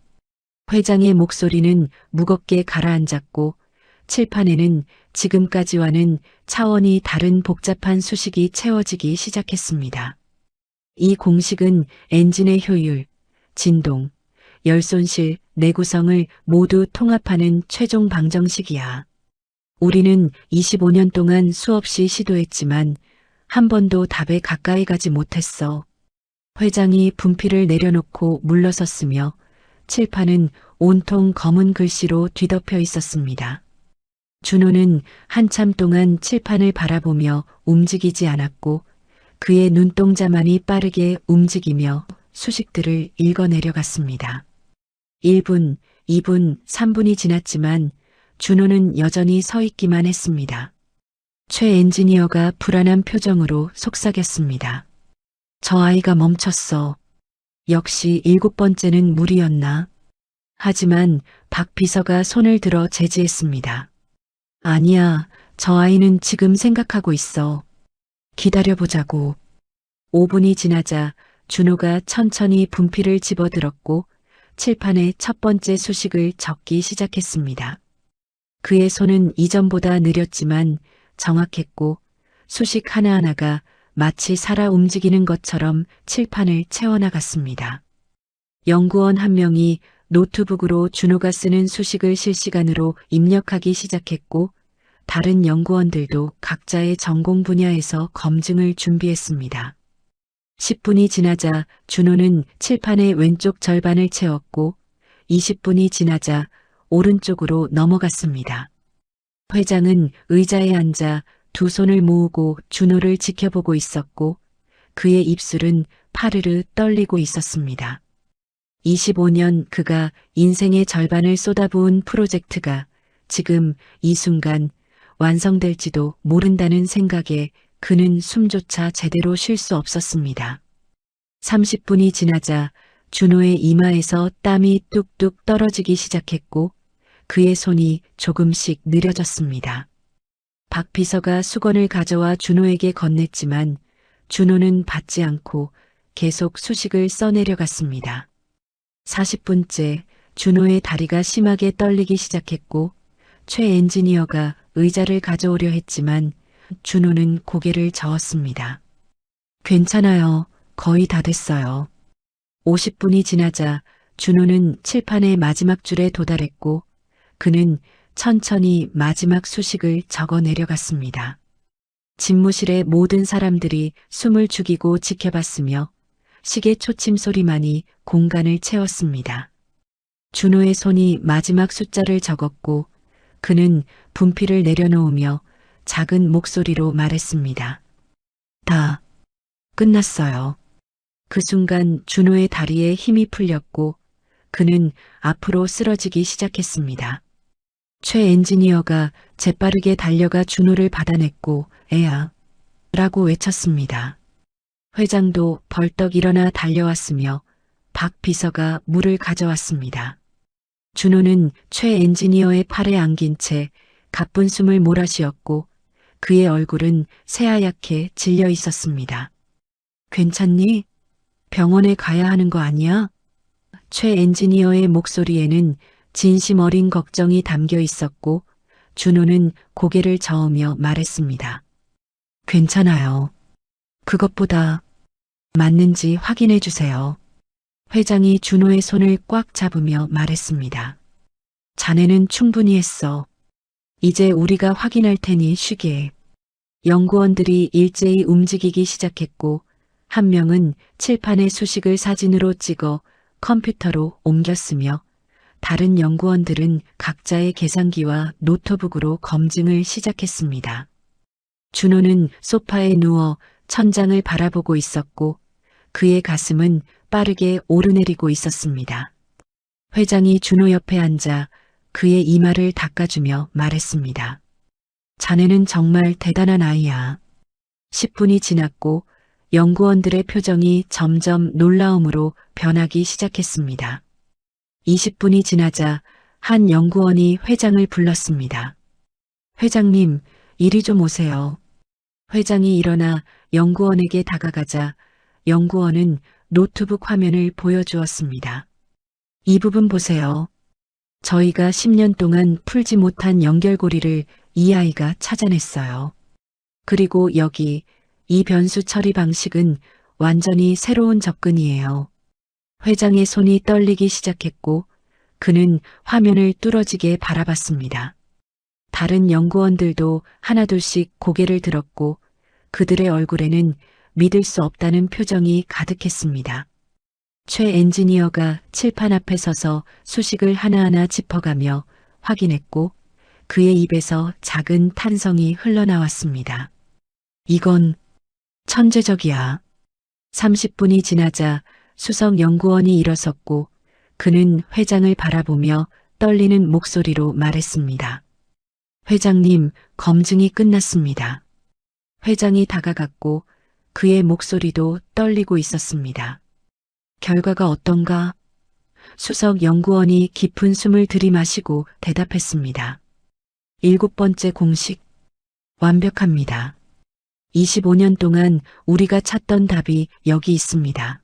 회장의 목소리는 무겁게 가라앉았고 칠판에는 지금까지와는 차원이 다른 복잡한 수식이 채워지기 시작했습니다. 이 공식은 엔진의 효율, 진동, 열손실, 내구성을 모두 통합하는 최종 방정식이야. 우리는 25년 동안 수없이 시도했지만 한 번도 답에 가까이 가지 못했어. 회장이 분필을 내려놓고 물러섰으며 칠판은 온통 검은 글씨로 뒤덮여 있었습니다. 준호는 한참 동안 칠판을 바라보며 움직이지 않았고 그의 눈동자만이 빠르게 움직이며 수식들을 읽어내려갔습니다. 1분, 2분, 3분이 지났지만 준호는 여전히 서 있기만 했습니다. 최 엔지니어가 불안한 표정으로 속삭였습니다. 저 아이가 멈췄어. 역시 7번째는 무리였나? 하지만 박 비서가 손을 들어 제지했습니다. 아니야, 저 아이는 지금 생각하고 있어. 기다려보자고. 5분이 지나자 준호가 천천히 분필을 집어들었고 칠판에 첫 번째 수식을 적기 시작했습니다. 그의 손은 이전보다 느렸지만 정확했고 수식 하나하나가 마치 살아 움직이는 것처럼 칠판을 채워나갔습니다. 연구원 한 명이 노트북으로 준호가 쓰는 수식을 실시간으로 입력하기 시작했고 다른 연구원들도 각자의 전공 분야에서 검증을 준비했습니다. 10분이 지나자 준호는 칠판의 왼쪽 절반을 채웠고 20분이 지나자 오른쪽으로 넘어갔습니다. 회장은 의자에 앉아 두 손을 모으고 준호를 지켜보고 있었고 그의 입술은 파르르 떨리고 있었습니다. 25년 그가 인생의 절반을 쏟아부은 프로젝트가 지금 이 순간 완성될지도 모른다는 생각에 그는 숨조차 제대로 쉴 수 없었습니다. 30분이 지나자 준호의 이마에서 땀이 뚝뚝 떨어지기 시작했고 그의 손이 조금씩 느려졌습니다. 박 비서가 수건을 가져와 준호에게 건넸지만 준호는 받지 않고 계속 수식을 써내려갔습니다. 40분째 준호의 다리가 심하게 떨리기 시작했고 최 엔지니어가 의자를 가져오려 했지만 준호는 고개를 저었습니다. 괜찮아요. 거의 다 됐어요. 50분이 지나자 준호는 칠판의 마지막 줄에 도달했고 그는 천천히 마지막 수식을 적어 내려갔습니다. 집무실의 모든 사람들이 숨을 죽이고 지켜봤으며 시계 초침 소리만이 공간을 채웠습니다. 준호의 손이 마지막 숫자를 적었고 그는 분필을 내려놓으며 작은 목소리로 말했습니다. 다 끝났어요. 그 순간 준호의 다리에 힘이 풀렸고 그는 앞으로 쓰러지기 시작했습니다. 최 엔지니어가 재빠르게 달려가 준호를 받아냈고 애야 라고 외쳤습니다. 회장도 벌떡 일어나 달려왔으며 박 비서가 물을 가져왔습니다. 준호는 최 엔지니어의 팔에 안긴 채 가쁜 숨을 몰아쉬었고 그의 얼굴은 새하얗게 질려 있었습니다. 괜찮니? 병원에 가야 하는 거 아니야? 최 엔지니어의 목소리에는 진심 어린 걱정이 담겨 있었고 준호는 고개를 저으며 말했습니다. 괜찮아요. 그것보다 맞는지 확인해 주세요. 회장이 준호의 손을 꽉 잡으며 말했습니다. 자네는 충분히 했어. 이제 우리가 확인할 테니 쉬게. 연구원들이 일제히 움직이기 시작했고 한 명은 칠판에 수식을 사진으로 찍어 컴퓨터로 옮겼으며 다른 연구원들은 각자의 계산기와 노트북으로 검증을 시작했습니다. 준호는 소파에 누워 천장을 바라보고 있었고 그의 가슴은 빠르게 오르내리고 있었습니다. 회장이 준호 옆에 앉아 그의 이마를 닦아주며 말했습니다. 자네는 정말 대단한 아이야. 10분이 지났고 연구원들의 표정이 점점 놀라움으로 변하기 시작했습니다. 20분이 지나자 한 연구원이 회장을 불렀습니다. 회장님, 이리 좀 오세요. 회장이 일어나 연구원에게 다가가자 연구원은 노트북 화면을 보여주었습니다. 이 부분 보세요. 저희가 10년 동안 풀지 못한 연결고리를 이 아이가 찾아냈어요. 그리고 여기 이 변수 처리 방식은 완전히 새로운 접근이에요. 회장의 손이 떨리기 시작했고 그는 화면을 뚫어지게 바라봤습니다. 다른 연구원들도 하나둘씩 고개를 들었고 그들의 얼굴에는 믿을 수 없다는 표정이 가득했습니다. 최 엔지니어가 칠판 앞에 서서 수식을 하나하나 짚어가며 확인했고 그의 입에서 작은 탄성이 흘러나왔습니다. 이건 천재적이야. 30분이 지나자 수석 연구원이 일어섰고 그는 회장을 바라보며 떨리는 목소리로 말했습니다. 회장님, 검증이 끝났습니다. 회장이 다가갔고 그의 목소리도 떨리고 있었습니다. 결과가 어떤가? 수석 연구원이 깊은 숨을 들이마시고 대답했습니다. 7번째 공식. 완벽합니다. 25년 동안 우리가 찾던 답이 여기 있습니다.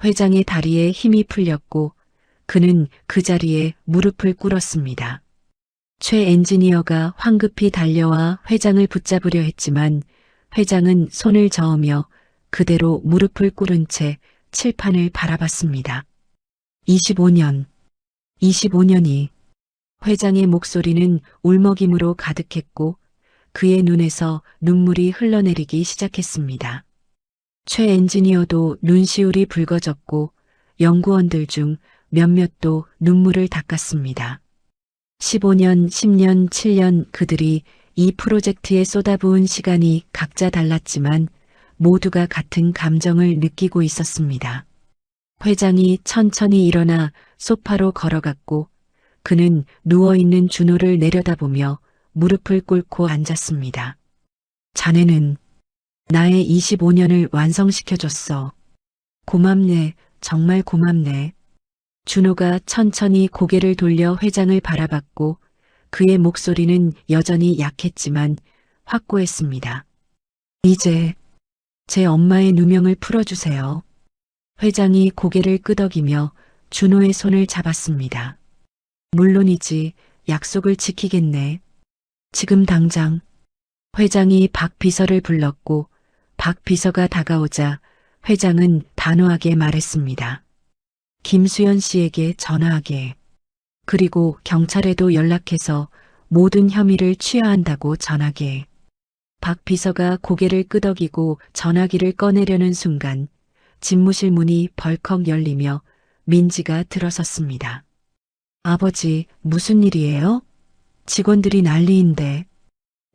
회장의 다리에 힘이 풀렸고 그는 그 자리에 무릎을 꿇었습니다. 최 엔지니어가 황급히 달려와 회장을 붙잡으려 했지만 회장은 손을 저으며 그대로 무릎을 꿇은 채 칠판을 바라봤습니다. 25년이. 회장의 목소리는 울먹임으로 가득했고 그의 눈에서 눈물이 흘러내리기 시작했습니다. 최 엔지니어도 눈시울이 붉어졌고 연구원들 중 몇몇도 눈물을 닦았습니다. 15년, 10년, 7년 그들이 이 프로젝트에 쏟아부은 시간이 각자 달랐지만 모두가 같은 감정을 느끼고 있었습니다. 회장이 천천히 일어나 소파로 걸어갔고 그는 누워있는 준호를 내려다보며 무릎을 꿇고 앉았습니다. 자네는 나의 25년을 완성시켜줬어. 고맙네, 정말 고맙네. 준호가 천천히 고개를 돌려 회장을 바라봤고 그의 목소리는 여전히 약했지만 확고했습니다. 이제 제 엄마의 누명을 풀어주세요. 회장이 고개를 끄덕이며 준호의 손을 잡았습니다. 물론이지, 약속을 지키겠네. 지금 당장. 회장이 박 비서를 불렀고 박 비서가 다가오자 회장은 단호하게 말했습니다. 김수연 씨에게 전화하게. 그리고 경찰에도 연락해서 모든 혐의를 취하한다고 전하게. 박 비서가 고개를 끄덕이고 전화기를 꺼내려는 순간 집무실 문이 벌컥 열리며 민지가 들어섰습니다. 아버지, 무슨 일이에요? 직원들이 난리인데.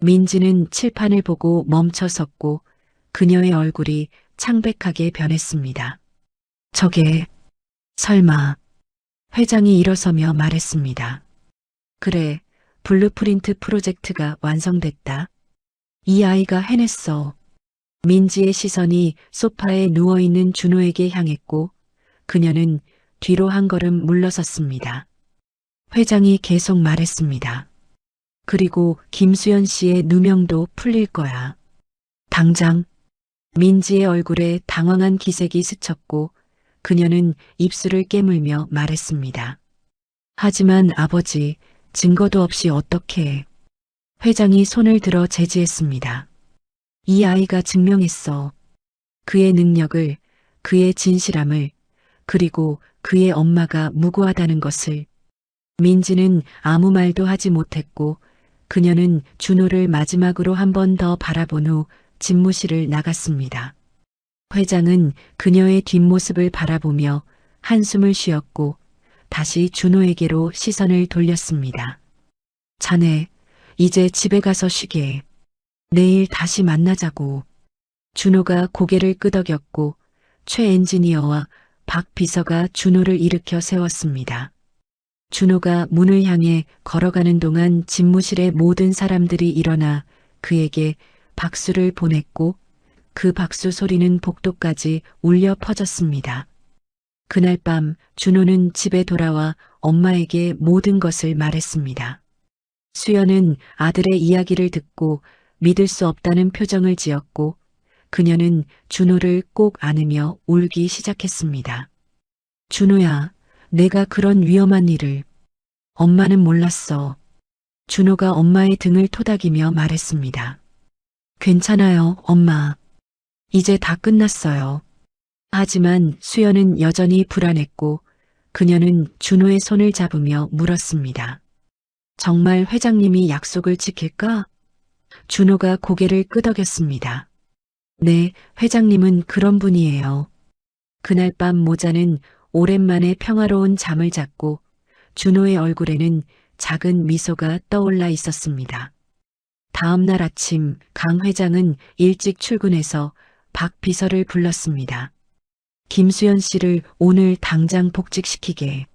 민지는 칠판을 보고 멈춰 섰고 그녀의 얼굴이 창백하게 변했습니다. 저게 설마. 회장이 일어서며 말했습니다. 그래, 블루프린트 프로젝트가 완성됐다. 이 아이가 해냈어. 민지의 시선이 소파에 누워있는 준호에게 향했고 그녀는 뒤로 한 걸음 물러섰습니다. 회장이 계속 말했습니다. 그리고 김수연 씨의 누명도 풀릴 거야. 당장. 민지의 얼굴에 당황한 기색이 스쳤고 그녀는 입술을 깨물며 말했습니다. 하지만 아버지, 증거도 없이 어떻게. 회장이 손을 들어 제지했습니다. 이 아이가 증명했어. 그의 능력을, 그의 진실함을, 그리고 그의 엄마가 무고하다는 것을. 민지는 아무 말도 하지 못했고 그녀는 준호를 마지막으로 한 번 더 바라본 후 집무실을 나갔습니다. 회장은 그녀의 뒷모습을 바라보며 한숨을 쉬었고 다시 준호에게로 시선을 돌렸습니다. 자네, 이제 집에 가서 쉬게. 내일 다시 만나자고. 준호가 고개를 끄덕였고 최 엔지니어와 박 비서가 준호를 일으켜 세웠습니다. 준호가 문을 향해 걸어가는 동안 집무실의 모든 사람들이 일어나 그에게 박수를 보냈고 그 박수 소리는 복도까지 울려 퍼졌습니다. 그날 밤 준호는 집에 돌아와 엄마에게 모든 것을 말했습니다. 수연은 아들의 이야기를 듣고 믿을 수 없다는 표정을 지었고 그녀는 준호를 꼭 안으며 울기 시작했습니다. 준호야, 내가 그런 위험한 일을. 엄마는 몰랐어. 준호가 엄마의 등을 토닥이며 말했습니다. 괜찮아요, 엄마. 이제 다 끝났어요. 하지만 수연은 여전히 불안했고 그녀는 준호의 손을 잡으며 물었습니다. 정말 회장님이 약속을 지킬까? 준호가 고개를 끄덕였습니다. 네, 회장님은 그런 분이에요. 그날 밤 모자는 오랜만에 평화로운 잠을 잤고 준호의 얼굴에는 작은 미소가 떠올라 있었습니다. 다음 날 아침 강 회장은 일찍 출근해서 박 비서를 불렀습니다. 김수연 씨를 오늘 당장 복직시키게.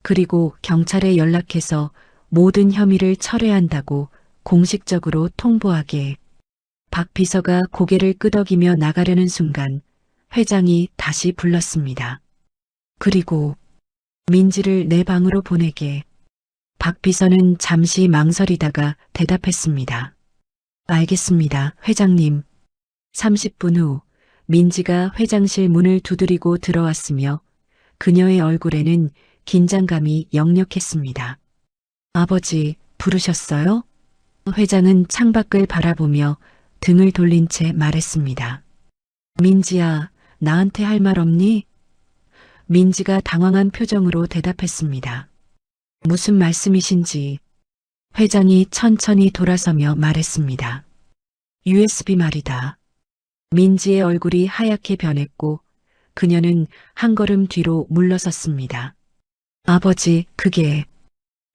그리고 경찰에 연락해서 모든 혐의를 철회한다고 공식적으로 통보하게. 박 비서가 고개를 끄덕이며 나가려는 순간 회장이 다시 불렀습니다. 그리고 민지를 내 방으로 보내게. 박 비서는 잠시 망설이다가 대답했습니다. 알겠습니다, 회장님. 30분 후 민지가 회장실 문을 두드리고 들어왔으며 그녀의 얼굴에는 긴장감이 역력했습니다. 아버지, 부르셨어요? 회장은 창밖을 바라보며 등을 돌린 채 말했습니다. 민지야, 나한테 할 말 없니? 민지가 당황한 표정으로 대답했습니다. 무슨 말씀이신지. 회장이 천천히 돌아서며 말했습니다. USB 말이다. 민지의 얼굴이 하얗게 변했고 그녀는 한 걸음 뒤로 물러섰습니다. 아버지, 그게.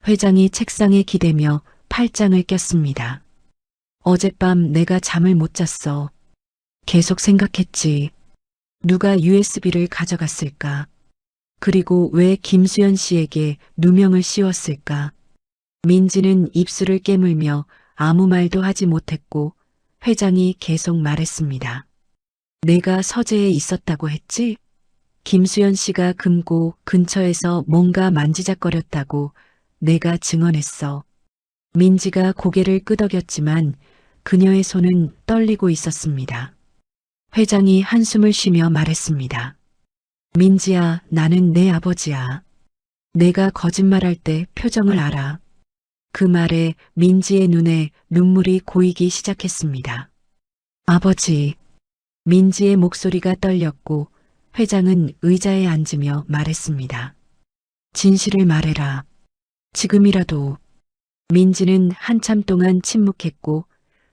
회장이 책상에 기대며 팔짱을 꼈습니다. 어젯밤 내가 잠을 못 잤어. 계속 생각했지. 누가 USB를 가져갔을까? 그리고 왜 김수연 씨에게 누명을 씌웠을까? 민지는 입술을 깨물며 아무 말도 하지 못했고 회장이 계속 말했습니다. 내가 서재에 있었다고 했지? 김수연 씨가 금고 근처에서 뭔가 만지작거렸다고 내가 증언했어. 민지가 고개를 끄덕였지만 그녀의 손은 떨리고 있었습니다. 회장이 한숨을 쉬며 말했습니다. 민지야, 나는 내 아버지야. 내가 거짓말할 때 표정을 알아. 그 말에 민지의 눈에 눈물이 고이기 시작했습니다. 아버지. 민지의 목소리가 떨렸고 회장은 의자에 앉으며 말했습니다. 진실을 말해라. 지금이라도. 민지는 한참 동안 침묵했고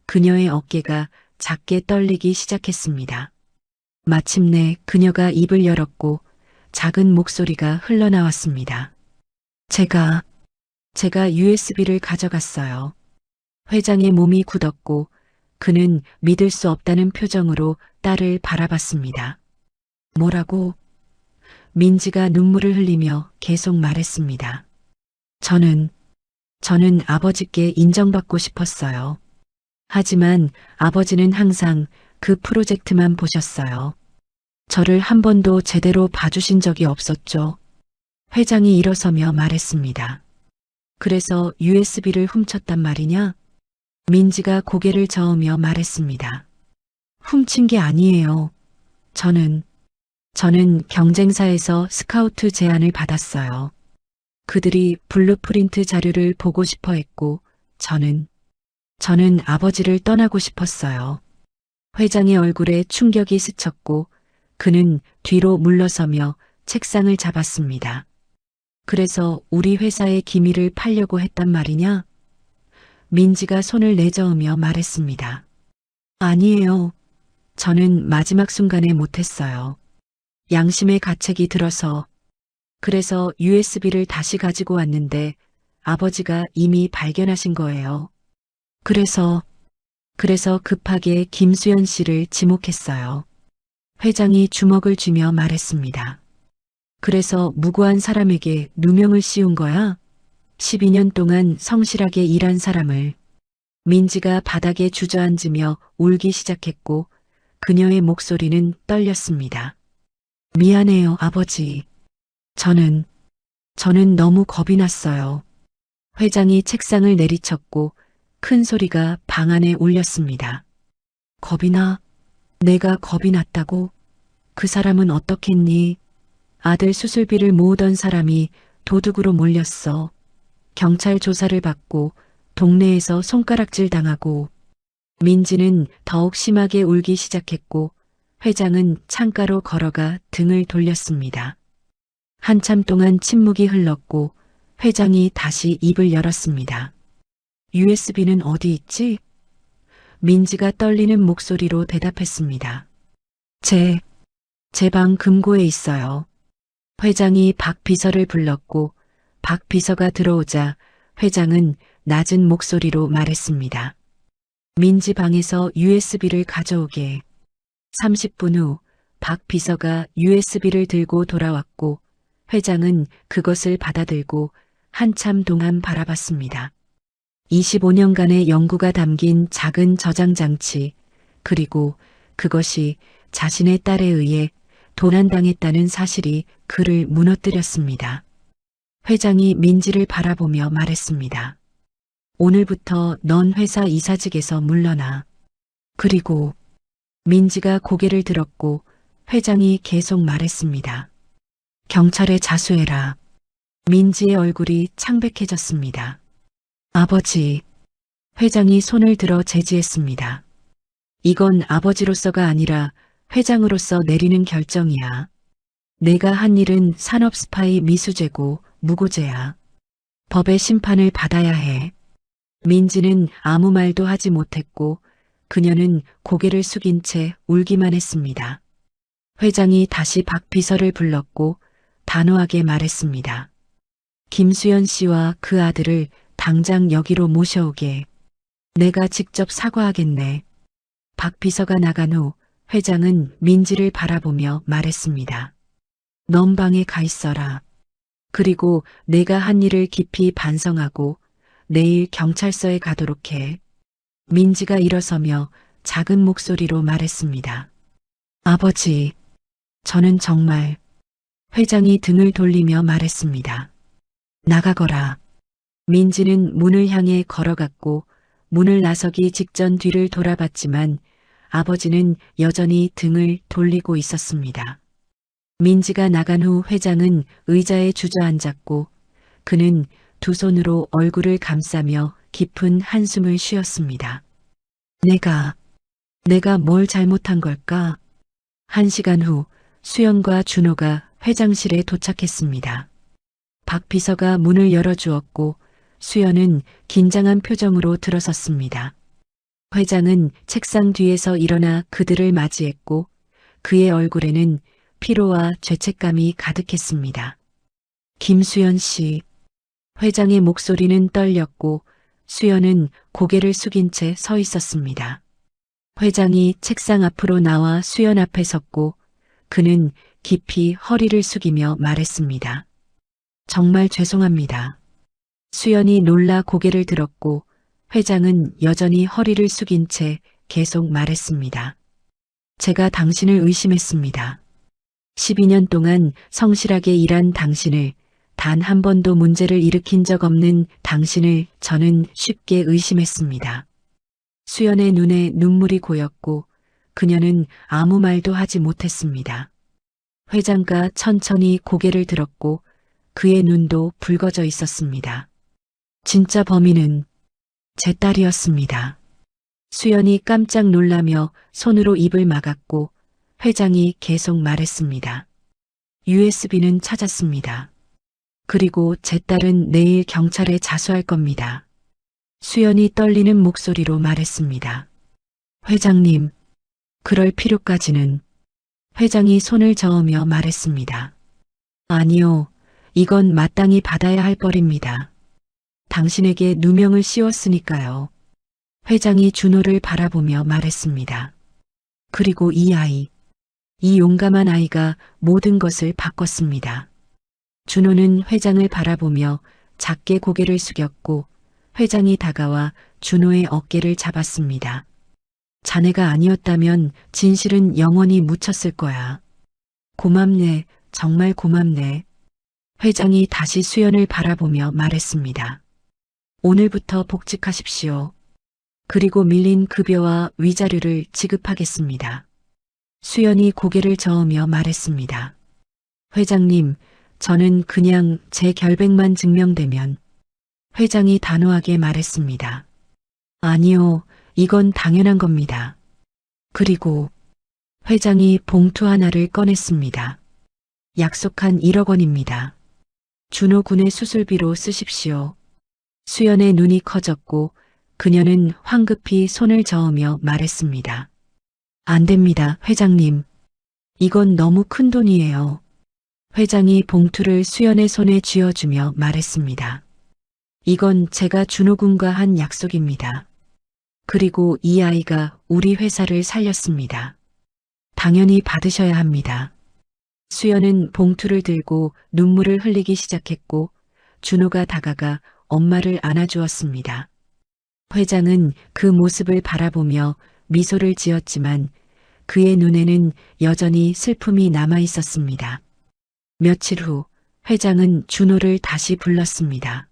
그녀의 어깨가 작게 떨리기 시작했습니다. 마침내 그녀가 입을 열었고 작은 목소리가 흘러나왔습니다. 제가 USB를 가져갔어요. 회장의 몸이 굳었고 그는 믿을 수 없다는 표정으로 딸을 바라봤습니다. 뭐라고? 민지가 눈물을 흘리며 계속 말했습니다. 저는 아버지께 인정받고 싶었어요. 하지만 아버지는 항상 그 프로젝트만 보셨어요. 저를 한 번도 제대로 봐주신 적이 없었죠. 회장이 일어서며 말했습니다. 그래서 USB를 훔쳤단 말이냐? 민지가 고개를 저으며 말했습니다. 훔친 게 아니에요. 저는 경쟁사에서 스카우트 제안을 받았어요. 그들이 블루프린트 자료를 보고 싶어 했고 저는 아버지를 떠나고 싶었어요. 회장의 얼굴에 충격이 스쳤고 그는 뒤로 물러서며 책상을 잡았습니다. 그래서 우리 회사의 기밀을 팔려고 했단 말이냐? 민지가 손을 내저으며 말했습니다. 아니에요. 저는 마지막 순간에 못했어요. 양심의 가책이 들어서. 그래서 USB를 다시 가지고 왔는데 아버지가 이미 발견하신 거예요. 그래서 급하게 김수연 씨를 지목했어요. 회장이 주먹을 쥐며 말했습니다. 그래서 무고한 사람에게 누명을 씌운 거야? 12년 동안 성실하게 일한 사람을. 민지가 바닥에 주저앉으며 울기 시작했고 그녀의 목소리는 떨렸습니다. 미안해요, 아버지. 저는 너무 겁이 났어요. 회장이 책상을 내리쳤고 큰 소리가 방 안에 울렸습니다. 겁이 나? 내가 겁이 났다고? 그 사람은 어떻겠니? 아들 수술비를 모으던 사람이 도둑으로 몰렸어. 경찰 조사를 받고 동네에서 손가락질 당하고. 민지는 더욱 심하게 울기 시작했고 회장은 창가로 걸어가 등을 돌렸습니다. 한참 동안 침묵이 흘렀고 회장이 다시 입을 열었습니다. USB는 어디 있지? 민지가 떨리는 목소리로 대답했습니다. 제 방 금고에 있어요. 회장이 박 비서를 불렀고 박 비서가 들어오자 회장은 낮은 목소리로 말했습니다. 민지 방에서 USB를 가져오게. 30분 후 박 비서가 USB를 들고 돌아왔고 회장은 그것을 받아들고 한참 동안 바라봤습니다. 25년간의 연구가 담긴 작은 저장 장치, 그리고 그것이 자신의 딸에 의해 도난당했다는 사실이 그를 무너뜨렸습니다. 회장이 민지를 바라보며 말했습니다. 오늘부터 넌 회사 이사직에서 물러나. 그리고 민지가 고개를 들었고 회장이 계속 말했습니다. 경찰에 자수해라. 민지의 얼굴이 창백해졌습니다. 아버지. 회장이 손을 들어 제지했습니다. 이건 아버지로서가 아니라 회장으로서 내리는 결정이야. 내가 한 일은 산업 스파이 미수죄고 무고죄야. 법의 심판을 받아야 해. 민지는 아무 말도 하지 못했고 그녀는 고개를 숙인 채 울기만 했습니다. 회장이 다시 박 비서를 불렀고 단호하게 말했습니다. 김수연 씨와 그 아들을 당장 여기로 모셔오게. 내가 직접 사과하겠네. 박 비서가 나간 후 회장은 민지를 바라보며 말했습니다. 넌 방에 가 있어라. 그리고 내가 한 일을 깊이 반성하고 내일 경찰서에 가도록 해. 민지가 일어서며 작은 목소리로 말했습니다. 아버지, 저는 정말. 회장이 등을 돌리며 말했습니다. 나가거라. 민지는 문을 향해 걸어갔고 문을 나서기 직전 뒤를 돌아봤지만 아버지는 여전히 등을 돌리고 있었습니다. 민지가 나간 후 회장은 의자에 주저앉았고 그는 두 손으로 얼굴을 감싸며 깊은 한숨을 쉬었습니다. 내가 뭘 잘못한 걸까? 1시간 후 수연과 준호가 회장실에 도착했습니다. 박 비서가 문을 열어주었고 수연은 긴장한 표정으로 들어섰습니다. 회장은 책상 뒤에서 일어나 그들을 맞이했고 그의 얼굴에는 피로와 죄책감이 가득했습니다. 김수연 씨. 회장의 목소리는 떨렸고 수연은 고개를 숙인 채 서 있었습니다. 회장이 책상 앞으로 나와 수연 앞에 섰고 그는 깊이 허리를 숙이며 말했습니다. 정말 죄송합니다. 수연이 놀라 고개를 들었고 회장은 여전히 허리를 숙인 채 계속 말했습니다. 제가 당신을 의심했습니다. 12년 동안 성실하게 일한 당신을, 단 한 번도 문제를 일으킨 적 없는 당신을 저는 쉽게 의심했습니다. 수연의 눈에 눈물이 고였고 그녀는 아무 말도 하지 못했습니다. 회장가 천천히 고개를 들었고 그의 눈도 붉어져 있었습니다. 진짜 범인은 제 딸이었습니다. 수연이 깜짝 놀라며 손으로 입을 막았고 회장이 계속 말했습니다. USB는 찾았습니다. 그리고 제 딸은 내일 경찰에 자수할 겁니다. 수연이 떨리는 목소리로 말했습니다. 회장님, 그럴 필요까지는. 회장이 손을 저으며 말했습니다. 아니요, 이건 마땅히 받아야 할 벌입니다. 당신에게 누명을 씌웠으니까요. 회장이 준호를 바라보며 말했습니다. 그리고 이 아이, 이 용감한 아이가 모든 것을 바꿨습니다. 준호는 회장을 바라보며 작게 고개를 숙였고 회장이 다가와 준호의 어깨를 잡았습니다. 자네가 아니었다면 진실은 영원히 묻혔을 거야. 고맙네, 정말 고맙네. 회장이 다시 수연을 바라보며 말했습니다. 오늘부터 복직하십시오. 그리고 밀린 급여와 위자료를 지급하겠습니다. 수연이 고개를 저으며 말했습니다. 회장님, 저는 그냥 제 결백만 증명되면. 회장이 단호하게 말했습니다. 아니요, 이건 당연한 겁니다. 그리고 회장이 봉투 하나를 꺼냈습니다. 약속한 1억 원입니다. 준호 군의 수술비로 쓰십시오. 수연의 눈이 커졌고 그녀는 황급히 손을 저으며 말했습니다. 안 됩니다, 회장님. 이건 너무 큰 돈이에요. 회장이 봉투를 수연의 손에 쥐어주며 말했습니다. 이건 제가 준호 군과 한 약속입니다. 그리고 이 아이가 우리 회사를 살렸습니다. 당연히 받으셔야 합니다. 수연은 봉투를 들고 눈물을 흘리기 시작했고 준호가 다가가 엄마를 안아주었습니다. 회장은 그 모습을 바라보며 미소를 지었지만 그의 눈에는 여전히 슬픔이 남아 있었습니다. 며칠 후 회장은 준호를 다시 불렀습니다.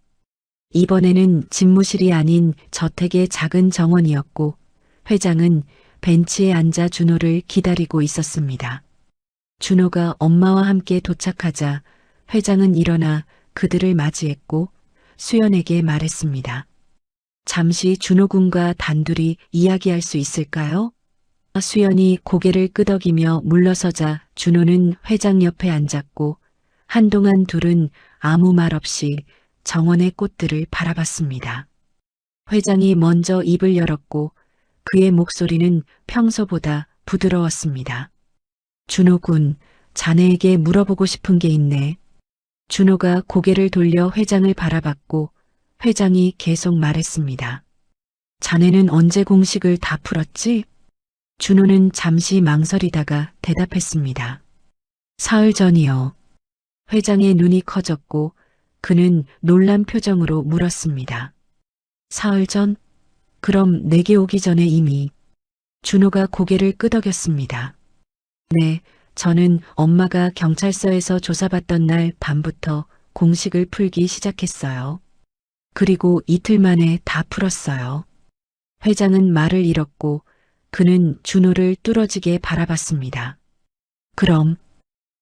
이번에는 집무실이 아닌 저택의 작은 정원이었고 회장은 벤치에 앉아 준호를 기다리고 있었습니다. 준호가 엄마와 함께 도착하자 회장은 일어나 그들을 맞이했고 수연에게 말했습니다. 잠시 준호 군과 단둘이 이야기할 수 있을까요? 수연이 고개를 끄덕이며 물러서자 준호는 회장 옆에 앉았고 한동안 둘은 아무 말 없이 정원의 꽃들을 바라봤습니다. 회장이 먼저 입을 열었고 그의 목소리는 평소보다 부드러웠습니다. 준호 군, 자네에게 물어보고 싶은 게 있네. 준호가 고개를 돌려 회장을 바라봤고 회장이 계속 말했습니다. 자네는 언제 공식을 다 풀었지? 준호는 잠시 망설이다가 대답했습니다. 사흘 전이요. 회장의 눈이 커졌고 그는 놀란 표정으로 물었습니다. 사흘 전? 그럼 내게 오기 전에 이미. 준호가 고개를 끄덕였습니다. 네, 저는 엄마가 경찰서에서 조사받던 날 밤부터 공식을 풀기 시작했어요. 그리고 이틀 만에 다 풀었어요. 회장은 말을 잃었고 그는 준호를 뚫어지게 바라봤습니다. 그럼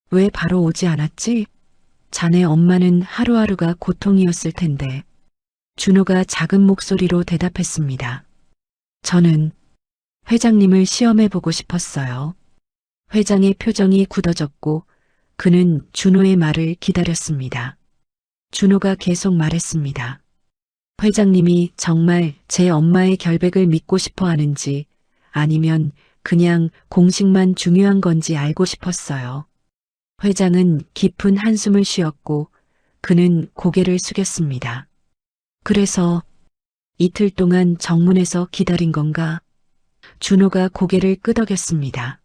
왜 바로 오지 않았지? 자네 엄마는 하루하루가 고통이었을 텐데. 준호가 작은 목소리로 대답했습니다. 저는 회장님을 시험해보고 싶었어요. 회장의 표정이 굳어졌고 그는 준호의 말을 기다렸습니다. 준호가 계속 말했습니다. 회장님이 정말 제 엄마의 결백을 믿고 싶어 하는지 아니면 그냥 공식만 중요한 건지 알고 싶었어요. 회장은 깊은 한숨을 쉬었고 그는 고개를 숙였습니다. 그래서 이틀 동안 정문에서 기다린 건가? 준호가 고개를 끄덕였습니다.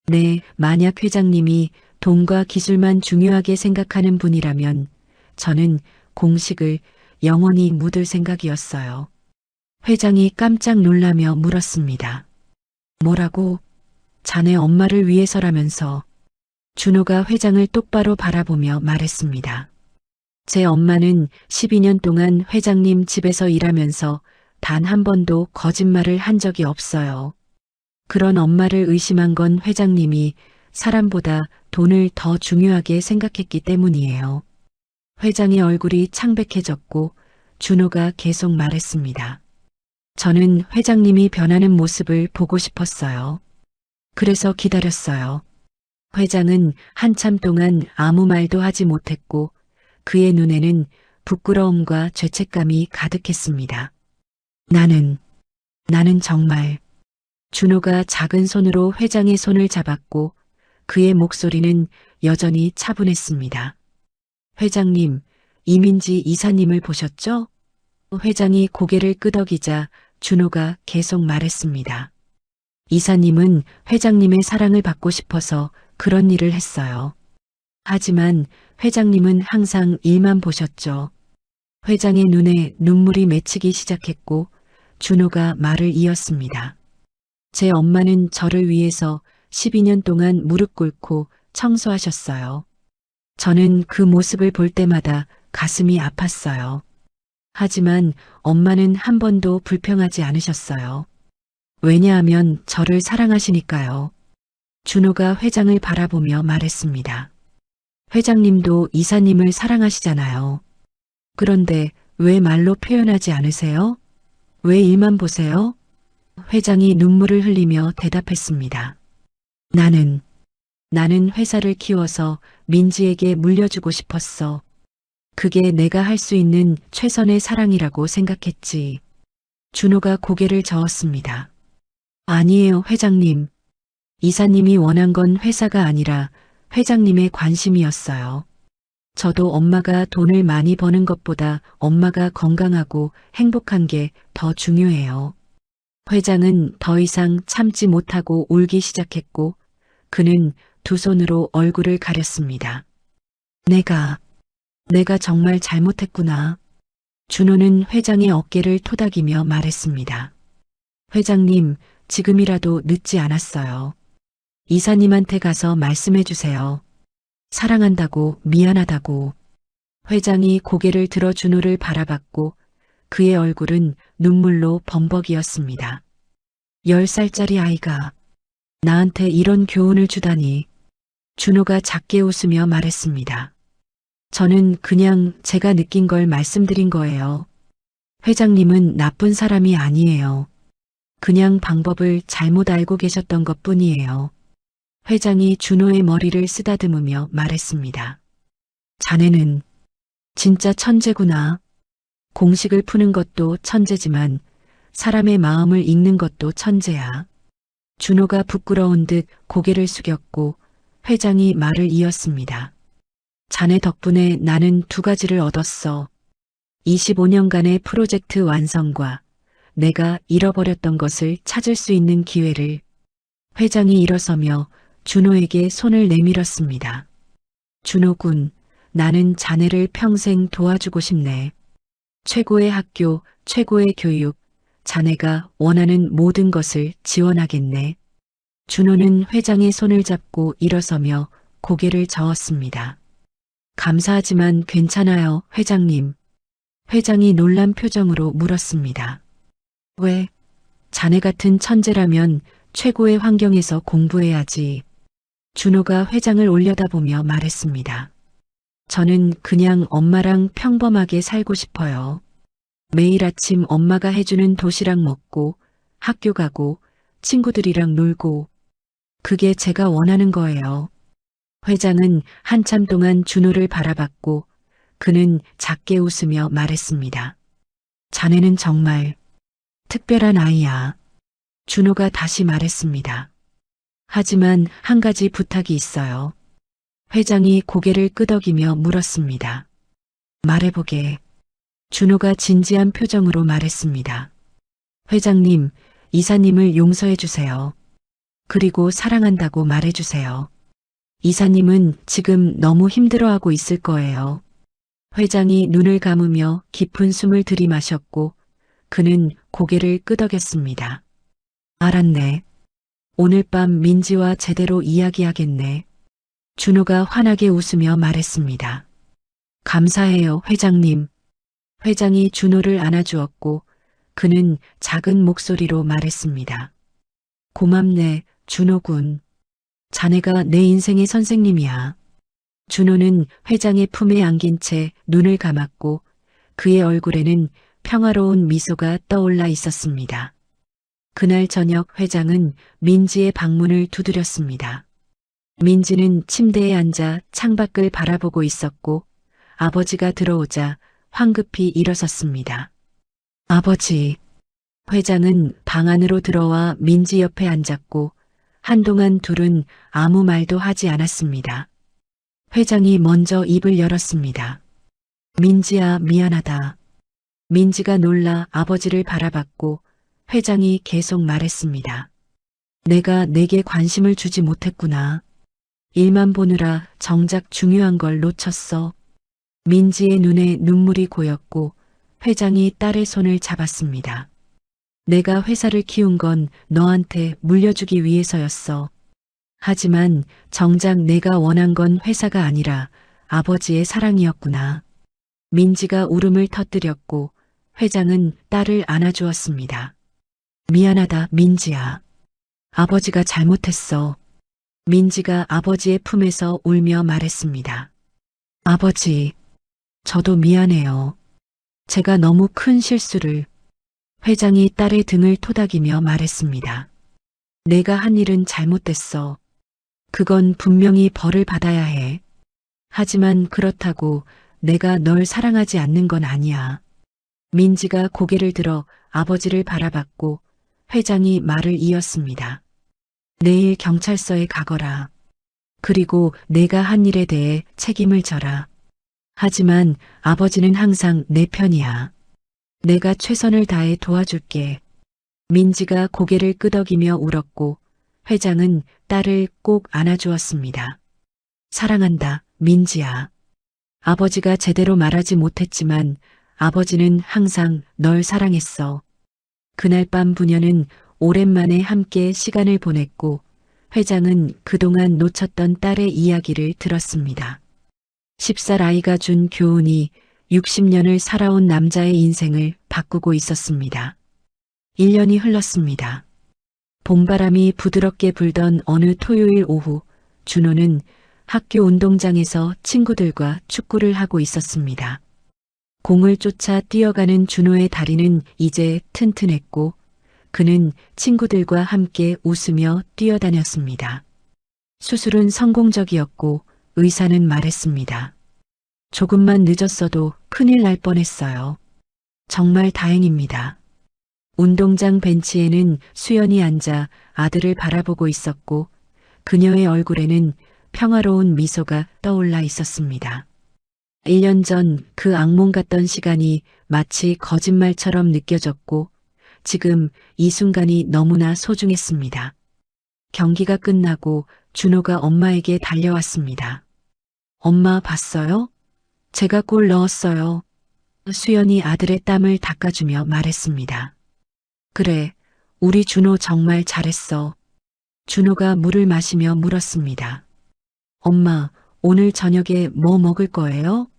네, 만약 회장님이 돈과 기술만 중요하게 생각하는 분이라면 저는 공식을 영원히 묻을 생각이었어요. 회장이 깜짝 놀라며 물었습니다. 뭐라고? 자네 엄마를 위해서라면서. 준호가 회장을 똑바로 바라보며 말했습니다. 제 엄마는 12년 동안 회장님 집에서 일하면서 단 한 번도 거짓말을 한 적이 없어요. 그런 엄마를 의심한 건 회장님이 사람보다 돈을 더 중요하게 생각했기 때문이에요. 회장의 얼굴이 창백해졌고 준호가 계속 말했습니다. 저는 회장님이 변하는 모습을 보고 싶었어요. 그래서 기다렸어요. 회장은 한참 동안 아무 말도 하지 못했고 그의 눈에는 부끄러움과 죄책감이 가득했습니다. 나는 정말. 준호가 작은 손으로 회장의 손을 잡았고 그의 목소리는 여전히 차분했습니다. 회장님, 이민지 이사님을 보셨죠? 회장이 고개를 끄덕이자 준호가 계속 말했습니다. 이사님은 회장님의 사랑을 받고 싶어서 그런 일을 했어요. 하지만 회장님은 항상 일만 보셨죠. 회장의 눈에 눈물이 맺히기 시작했고 준호가 말을 이었습니다. 제 엄마는 저를 위해서 12년 동안 무릎 꿇고 청소하셨어요. 저는 그 모습을 볼 때마다 가슴이 아팠어요. 하지만 엄마는 한 번도 불평하지 않으셨어요. 왜냐하면 저를 사랑하시니까요. 준호가 회장을 바라보며 말했습니다. 회장님도 이사님을 사랑하시잖아요. 그런데 왜 말로 표현하지 않으세요? 왜 일만 보세요? 회장이 눈물을 흘리며 대답했습니다. 나는 회사를 키워서 민지에게 물려주고 싶었어. 그게 내가 할 수 있는 최선의 사랑이라고 생각했지. 준호가 고개를 저었습니다. 아니에요, 회장님. 이사님이 원한 건 회사가 아니라 회장님의 관심이었어요. 저도 엄마가 돈을 많이 버는 것보다 엄마가 건강하고 행복한 게 더 중요해요. 회장은 더 이상 참지 못하고 울기 시작했고 그는 두 손으로 얼굴을 가렸습니다. 내가 정말 잘못했구나. 준호는 회장의 어깨를 토닥이며 말했습니다. 회장님, 지금이라도 늦지 않았어요. 이사님한테 가서 말씀해 주세요. 사랑한다고, 미안하다고. 회장이 고개를 들어 준호를 바라봤고 그의 얼굴은 눈물로 범벅이었습니다. 10살짜리 아이가 나한테 이런 교훈을 주다니. 준호가 작게 웃으며 말했습니다. 저는 그냥 제가 느낀 걸 말씀드린 거예요. 회장님은 나쁜 사람이 아니에요. 그냥 방법을 잘못 알고 계셨던 것 뿐이에요. 회장이 준호의 머리를 쓰다듬으며 말했습니다. 자네는 진짜 천재구나. 공식을 푸는 것도 천재지만 사람의 마음을 읽는 것도 천재야. 준호가 부끄러운 듯 고개를 숙였고 회장이 말을 이었습니다. 자네 덕분에 나는 두 가지를 얻었어. 25년간의 프로젝트 완성과 내가 잃어버렸던 것을 찾을 수 있는 기회를. 회장이 일어서며 준호에게 손을 내밀었습니다. 준호군, 나는 자네를 평생 도와주고 싶네. 최고의 학교, 최고의 교육, 자네가 원하는 모든 것을 지원하겠네. 준호는 회장의 손을 잡고 일어서며 고개를 저었습니다. 감사하지만 괜찮아요, 회장님. 회장이 놀란 표정으로 물었습니다. 왜? 자네 같은 천재라면 최고의 환경에서 공부해야지. 준호가 회장을 올려다보며 말했습니다. 저는 그냥 엄마랑 평범하게 살고 싶어요. 매일 아침 엄마가 해주는 도시락 먹고 학교 가고 친구들이랑 놀고 그게 제가 원하는 거예요. 회장은 한참 동안 준호를 바라봤고 그는 작게 웃으며 말했습니다. 자네는 정말 특별한 아이야. 준호가 다시 말했습니다. 하지만 한 가지 부탁이 있어요. 회장이 고개를 끄덕이며 물었습니다. 말해보게. 준호가 진지한 표정으로 말했습니다. 회장님, 이사님을 용서해 주세요. 그리고 사랑한다고 말해주세요. 이사님은 지금 너무 힘들어하고 있을 거예요. 회장이 눈을 감으며 깊은 숨을 들이마셨고 그는 고개를 끄덕였습니다. 알았네. 오늘 밤 민지와 제대로 이야기하겠네. 준호가 환하게 웃으며 말했습니다. 감사해요, 회장님. 회장이 준호를 안아주었고 그는 작은 목소리로 말했습니다. 고맙네, 준호군. 자네가 내 인생의 선생님이야. 준호는 회장의 품에 안긴 채 눈을 감았고 그의 얼굴에는 평화로운 미소가 떠올라 있었습니다. 그날 저녁 회장은 민지의 방문을 두드렸습니다. 민지는 침대에 앉아 창밖을 바라보고 있었고 아버지가 들어오자 황급히 일어섰습니다. 아버지. 회장은 방 안으로 들어와 민지 옆에 앉았고 한동안 둘은 아무 말도 하지 않았습니다. 회장이 먼저 입을 열었습니다. 민지야, 미안하다. 민지가 놀라 아버지를 바라봤고 회장이 계속 말했습니다. 내가 내게 관심을 주지 못했구나. 일만 보느라 정작 중요한 걸 놓쳤어. 민지의 눈에 눈물이 고였고 회장이 딸의 손을 잡았습니다. 내가 회사를 키운 건 너한테 물려주기 위해서였어. 하지만 정작 내가 원한 건 회사가 아니라 아버지의 사랑이었구나. 민지가 울음을 터뜨렸고 회장은 딸을 안아주었습니다. 미안하다, 민지야. 아버지가 잘못했어. 민지가 아버지의 품에서 울며 말했습니다. 아버지, 저도 미안해요. 제가 너무 큰 실수를. 회장이 딸의 등을 토닥이며 말했습니다. 내가 한 일은 잘못됐어. 그건 분명히 벌을 받아야 해. 하지만 그렇다고 내가 널 사랑하지 않는 건 아니야. 민지가 고개를 들어 아버지를 바라봤고 회장이 말을 이었습니다. 내일 경찰서에 가거라. 그리고 내가 한 일에 대해 책임을 져라. 하지만 아버지는 항상 내 편이야. 내가 최선을 다해 도와줄게. 민지가 고개를 끄덕이며 울었고 회장은 딸을 꼭 안아주었습니다. 사랑한다, 민지야. 아버지가 제대로 말하지 못했지만 아버지는 항상 널 사랑했어. 그날 밤 부녀는 오랜만에 함께 시간을 보냈고 회장은 그동안 놓쳤던 딸의 이야기를 들었습니다. 10살 아이가 준 교훈이 60년을 살아온 남자의 인생을 바꾸고 있었습니다. 1년이 흘렀습니다. 봄바람이 부드럽게 불던 어느 토요일 오후 준호는 학교 운동장에서 친구들과 축구를 하고 있었습니다. 공을 쫓아 뛰어가는 준호의 다리는 이제 튼튼했고 그는 친구들과 함께 웃으며 뛰어다녔습니다. 수술은 성공적이었고 의사는 말했습니다. 조금만 늦었어도 큰일 날 뻔했어요. 정말 다행입니다. 운동장 벤치에는 수연이 앉아 아들을 바라보고 있었고 그녀의 얼굴에는 평화로운 미소가 떠올라 있었습니다. 1년 전 그 악몽 같던 시간이 마치 거짓말처럼 느껴졌고 지금 이 순간이 너무나 소중했습니다. 경기가 끝나고 준호가 엄마에게 달려왔습니다. 엄마 봤어요? 제가 골 넣었어요. 수연이 아들의 땀을 닦아주며 말했습니다. 그래, 우리 준호 정말 잘했어. 준호가 물을 마시며 물었습니다. 엄마, 오늘 저녁에 뭐 먹을 거예요?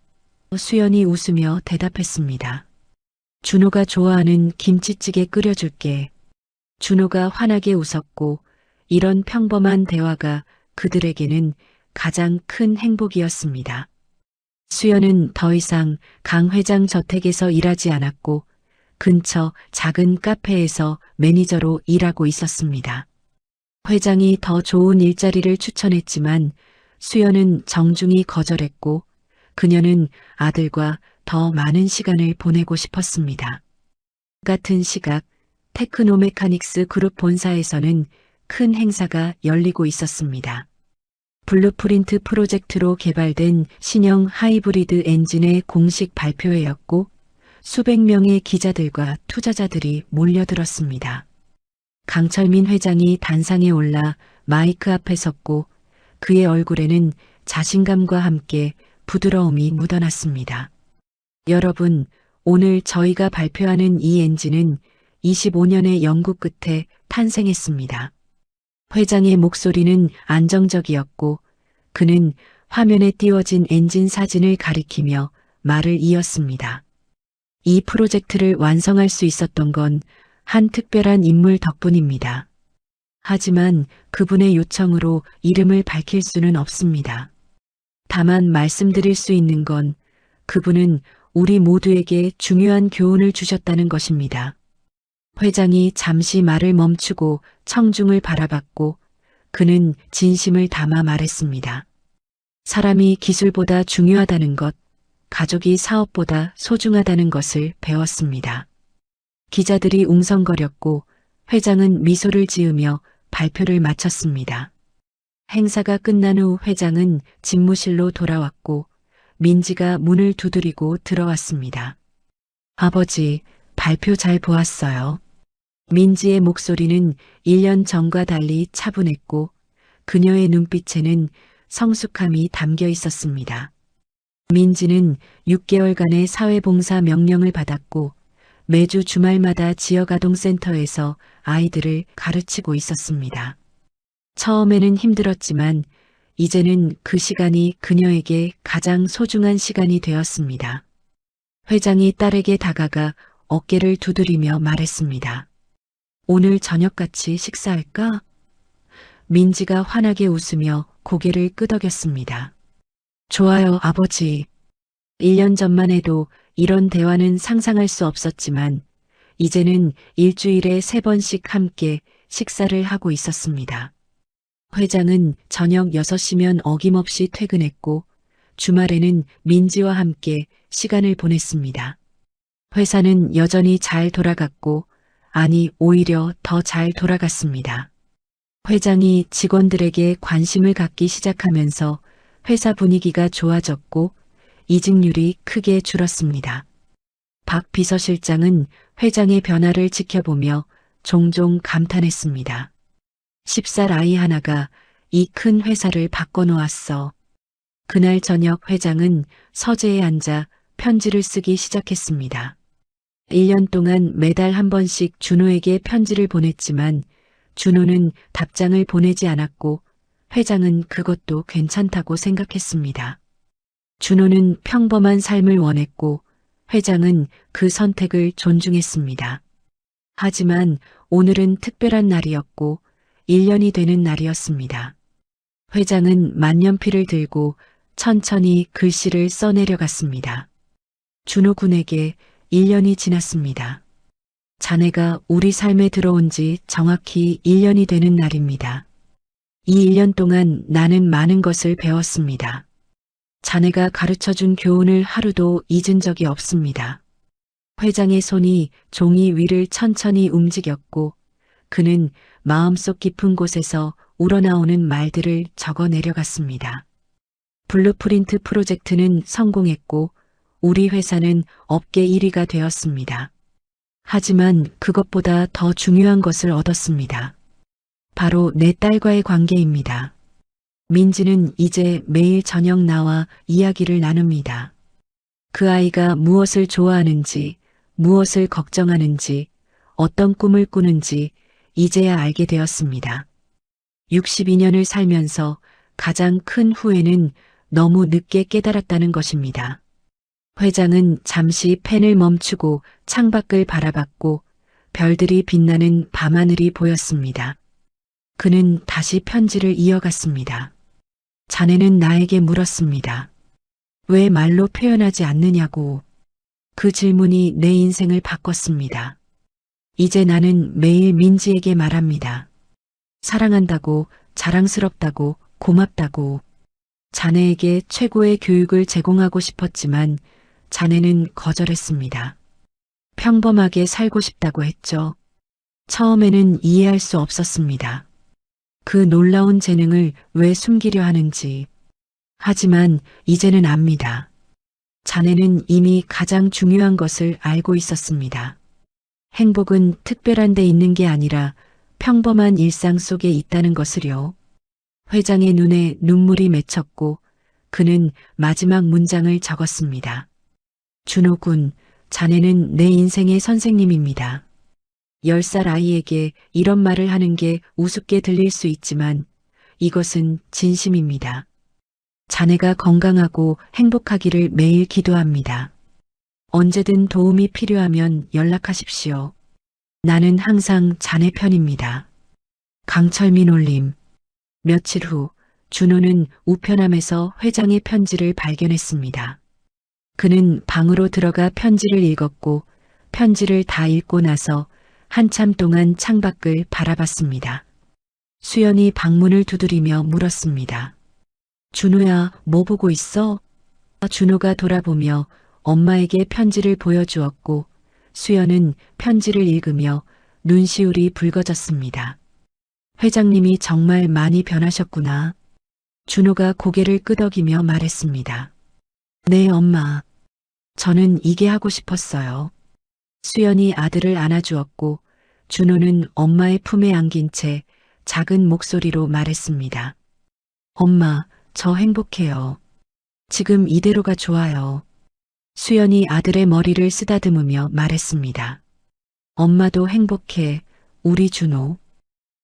수연이 웃으며 대답했습니다. 준호가 좋아하는 김치찌개 끓여줄게. 준호가 환하게 웃었고 이런 평범한 대화가 그들에게는 가장 큰 행복이었습니다. 수연은 더 이상 강 회장 저택에서 일하지 않았고 근처 작은 카페에서 매니저로 일하고 있었습니다. 회장이 더 좋은 일자리를 추천했지만 수연은 정중히 거절했고 그녀는 아들과 더 많은 시간을 보내고 싶었습니다. 같은 시각 테크노메카닉스 그룹 본사에서는 큰 행사가 열리고 있었습니다. 블루프린트 프로젝트로 개발된 신형 하이브리드 엔진의 공식 발표회였고 수백 명의 기자들과 투자자들이 몰려들었습니다. 강철민 회장이 단상에 올라 마이크 앞에 섰고 그의 얼굴에는 자신감과 함께 부드러움이 묻어났습니다. 여러분, 오늘 저희가 발표하는 이 엔진은 25년의 연구 끝에 탄생했습니다. 회장의 목소리는 안정적이었고 그는 화면에 띄워진 엔진 사진을 가리키며 말을 이었습니다. 이 프로젝트를 완성할 수 있었던 건 한 특별한 인물 덕분입니다. 하지만 그분의 요청으로 이름을 밝힐 수는 없습니다. 다만 말씀드릴 수 있는 건 그분은 우리 모두에게 중요한 교훈을 주셨다는 것입니다. 회장이 잠시 말을 멈추고 청중을 바라봤고 그는 진심을 담아 말했습니다. 사람이 기술보다 중요하다는 것, 가족이 사업보다 소중하다는 것을 배웠습니다. 기자들이 웅성거렸고 회장은 미소를 지으며 발표를 마쳤습니다. 행사가 끝난 후 회장은 집무실로 돌아왔고 민지가 문을 두드리고 들어왔습니다. 아버지, 발표 잘 보았어요. 민지의 목소리는 1년 전과 달리 차분했고 그녀의 눈빛에는 성숙함이 담겨 있었습니다. 민지는 6개월간의 사회봉사 명령을 받았고 매주 주말마다 지역아동센터에서 아이들을 가르치고 있었습니다. 처음에는 힘들었지만 이제는 그 시간이 그녀에게 가장 소중한 시간이 되었습니다. 회장이 딸에게 다가가 어깨를 두드리며 말했습니다. 오늘 저녁 같이 식사할까? 민지가 환하게 웃으며 고개를 끄덕였습니다. 좋아요, 아버지. 1년 전만 해도 이런 대화는 상상할 수 없었지만 이제는 일주일에 3번씩 함께 식사를 하고 있었습니다. 회장은 저녁 6시면 어김없이 퇴근했고 주말에는 민지와 함께 시간을 보냈습니다. 회사는 여전히 잘 돌아갔고 아니 오히려 더 잘 돌아갔습니다. 회장이 직원들에게 관심을 갖기 시작하면서 회사 분위기가 좋아졌고 이직률이 크게 줄었습니다. 박 비서실장은 회장의 변화를 지켜보며 종종 감탄했습니다. 10살 아이 하나가 이 큰 회사를 바꿔놓았어. 그날 저녁 회장은 서재에 앉아 편지를 쓰기 시작했습니다. 1년 동안 매달 한 번씩 준호에게 편지를 보냈지만 준호는 답장을 보내지 않았고 회장은 그것도 괜찮다고 생각했습니다. 준호는 평범한 삶을 원했고 회장은 그 선택을 존중했습니다. 하지만 오늘은 특별한 날이었고 1년이 되는 날이었습니다. 회장은 만년필을 들고 천천히 글씨를 써내려갔습니다. 준호 군에게 1년이 지났습니다. 자네가 우리 삶에 들어온 지 정확히 1년이 되는 날입니다. 이 1년 동안 나는 많은 것을 배웠습니다. 자네가 가르쳐준 교훈을 하루도 잊은 적이 없습니다. 회장의 손이 종이 위를 천천히 움직였고 그는 마음속 깊은 곳에서 우러나오는 말들을 적어 내려갔습니다. 블루프린트 프로젝트는 성공했고 우리 회사는 업계 1위가 되었습니다. 하지만 그것보다 더 중요한 것을 얻었습니다. 바로 내 딸과의 관계입니다. 민지는 이제 매일 저녁 나와 이야기를 나눕니다. 그 아이가 무엇을 좋아하는지, 무엇을 걱정하는지, 어떤 꿈을 꾸는지 이제야 알게 되었습니다. 62년을 살면서 가장 큰 후회는 너무 늦게 깨달았다는 것입니다. 회장은 잠시 펜을 멈추고 창밖을 바라봤고 별들이 빛나는 밤하늘이 보였습니다. 그는 다시 편지를 이어갔습니다. 자네는 나에게 물었습니다. 왜 말로 표현하지 않느냐고. 그 질문이 내 인생을 바꿨습니다. 이제 나는 매일 민지에게 말합니다. 사랑한다고, 자랑스럽다고, 고맙다고. 자네에게 최고의 교육을 제공하고 싶었지만 자네는 거절했습니다. 평범하게 살고 싶다고 했죠. 처음에는 이해할 수 없었습니다. 그 놀라운 재능을 왜 숨기려 하는지. 하지만 이제는 압니다. 자네는 이미 가장 중요한 것을 알고 있었습니다. 행복은 특별한 데 있는 게 아니라 평범한 일상 속에 있다는 것을요. 회장의 눈에 눈물이 맺혔고 그는 마지막 문장을 적었습니다. 준호 군, 자네는 내 인생의 선생님입니다. 10살 아이에게 이런 말을 하는 게 우습게 들릴 수 있지만 이것은 진심입니다. 자네가 건강하고 행복하기를 매일 기도합니다. 언제든 도움이 필요하면 연락하십시오. 나는 항상 자네 편입니다. 강철민 올림. 며칠 후 준호는 우편함에서 회장의 편지를 발견했습니다. 그는 방으로 들어가 편지를 읽었고 편지를 다 읽고 나서 한참 동안 창밖을 바라봤습니다. 수연이 방문을 두드리며 물었습니다. 준호야, 뭐 보고 있어? 준호가 돌아보며 엄마에게 편지를 보여주었고 수연은 편지를 읽으며 눈시울이 붉어졌습니다. 회장님이 정말 많이 변하셨구나. 준호가 고개를 끄덕이며 말했습니다. 네, 엄마. 저는 이게 하고 싶었어요. 수연이 아들을 안아주었고 준호는 엄마의 품에 안긴 채 작은 목소리로 말했습니다. 엄마, 저 행복해요. 지금 이대로가 좋아요. 수연이 아들의 머리를 쓰다듬으며 말했습니다. 엄마도 행복해, 우리 준호.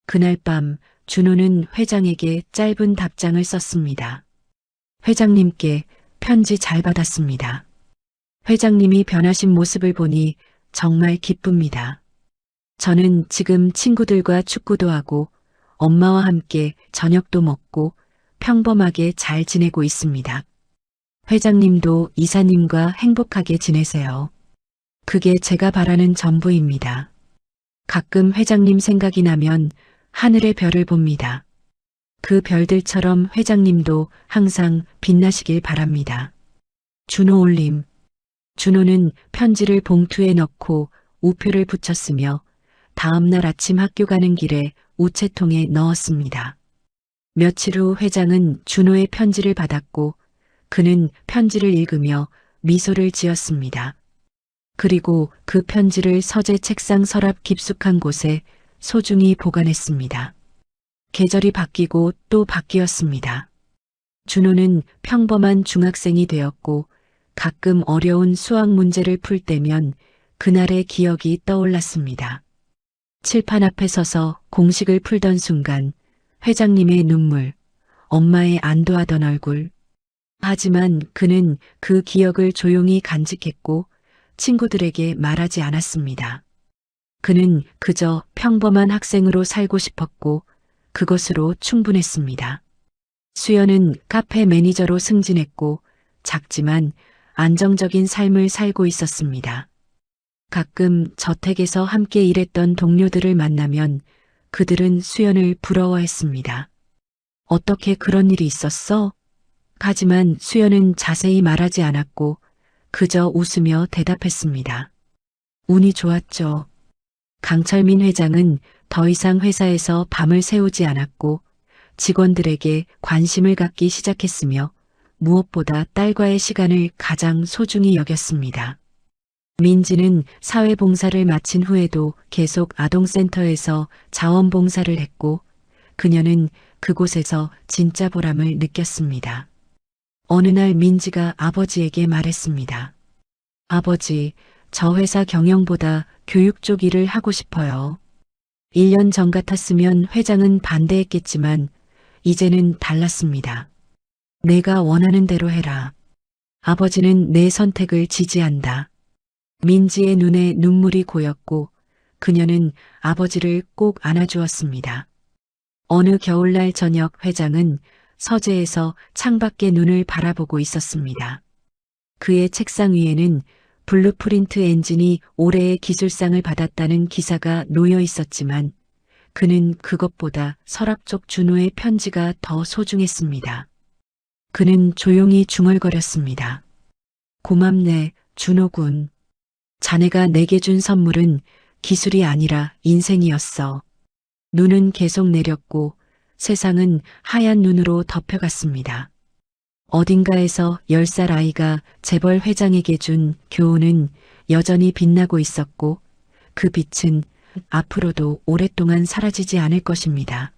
그날 밤 준호는 회장에게 짧은 답장을 썼습니다. 회장님께 편지 잘 받았습니다. 회장님이 변하신 모습을 보니 정말 기쁩니다. 저는 지금 친구들과 축구도 하고 엄마와 함께 저녁도 먹고 평범하게 잘 지내고 있습니다. 회장님도 이사님과 행복하게 지내세요. 그게 제가 바라는 전부입니다. 가끔 회장님 생각이 나면 하늘의 별을 봅니다. 그 별들처럼 회장님도 항상 빛나시길 바랍니다. 준호 올림. 준호는 편지를 봉투에 넣고 우표를 붙였으며 다음 날 아침 학교 가는 길에 우체통에 넣었습니다. 며칠 후 회장은 준호의 편지를 받았고 그는 편지를 읽으며 미소를 지었습니다. 그리고 그 편지를 서재 책상 서랍 깊숙한 곳에 소중히 보관했습니다. 계절이 바뀌고 또 바뀌었습니다. 준호는 평범한 중학생이 되었고 가끔 어려운 수학 문제를 풀 때면 그날의 기억이 떠올랐습니다. 칠판 앞에 서서 공식을 풀던 순간 회장님의 눈물, 엄마의 안도하던 얼굴. 하지만 그는 그 기억을 조용히 간직했고 친구들에게 말하지 않았습니다. 그는 그저 평범한 학생으로 살고 싶었고 그것으로 충분했습니다. 수연은 카페 매니저로 승진했고 작지만 안정적인 삶을 살고 있었습니다. 가끔 저택에서 함께 일했던 동료들을 만나면 그들은 수연을 부러워했습니다. 어떻게 그런 일이 있었어? 하지만 수연은 자세히 말하지 않았고 그저 웃으며 대답했습니다. 운이 좋았죠. 강철민 회장은 더 이상 회사에서 밤을 새우지 않았고 직원들에게 관심을 갖기 시작했으며 무엇보다 딸과의 시간을 가장 소중히 여겼습니다. 민지는 사회봉사를 마친 후에도 계속 아동센터에서 자원봉사를 했고 그녀는 그곳에서 진짜 보람을 느꼈습니다. 어느 날 민지가 아버지에게 말했습니다. 아버지, 저 회사 경영보다 교육 쪽 일을 하고 싶어요. 1년 전 같았으면 회장은 반대했겠지만 이제는 달랐습니다. 내가 원하는 대로 해라. 아버지는 내 선택을 지지한다. 민지의 눈에 눈물이 고였고 그녀는 아버지를 꼭 안아주었습니다. 어느 겨울날 저녁 회장은 서재에서 창밖에 눈을 바라보고 있었습니다. 그의 책상 위에는 블루프린트 엔진이 올해의 기술상을 받았다는 기사가 놓여 있었지만 그는 그것보다 서랍 쪽 준호의 편지가 더 소중했습니다. 그는 조용히 중얼거렸습니다. 고맙네, 준호군. 자네가 내게 준 선물은 기술이 아니라 인생이었어. 눈은 계속 내렸고 세상은 하얀 눈으로 덮여갔습니다. 어딘가에서 10살 아이가 재벌 회장에게 준 교훈은 여전히 빛나고 있었고 그 빛은 앞으로도 오랫동안 사라지지 않을 것입니다.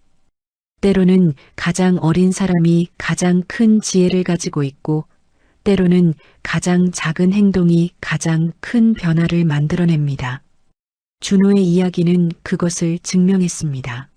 때로는 가장 어린 사람이 가장 큰 지혜를 가지고 있고 때로는 가장 작은 행동이 가장 큰 변화를 만들어냅니다. 준호의 이야기는 그것을 증명했습니다.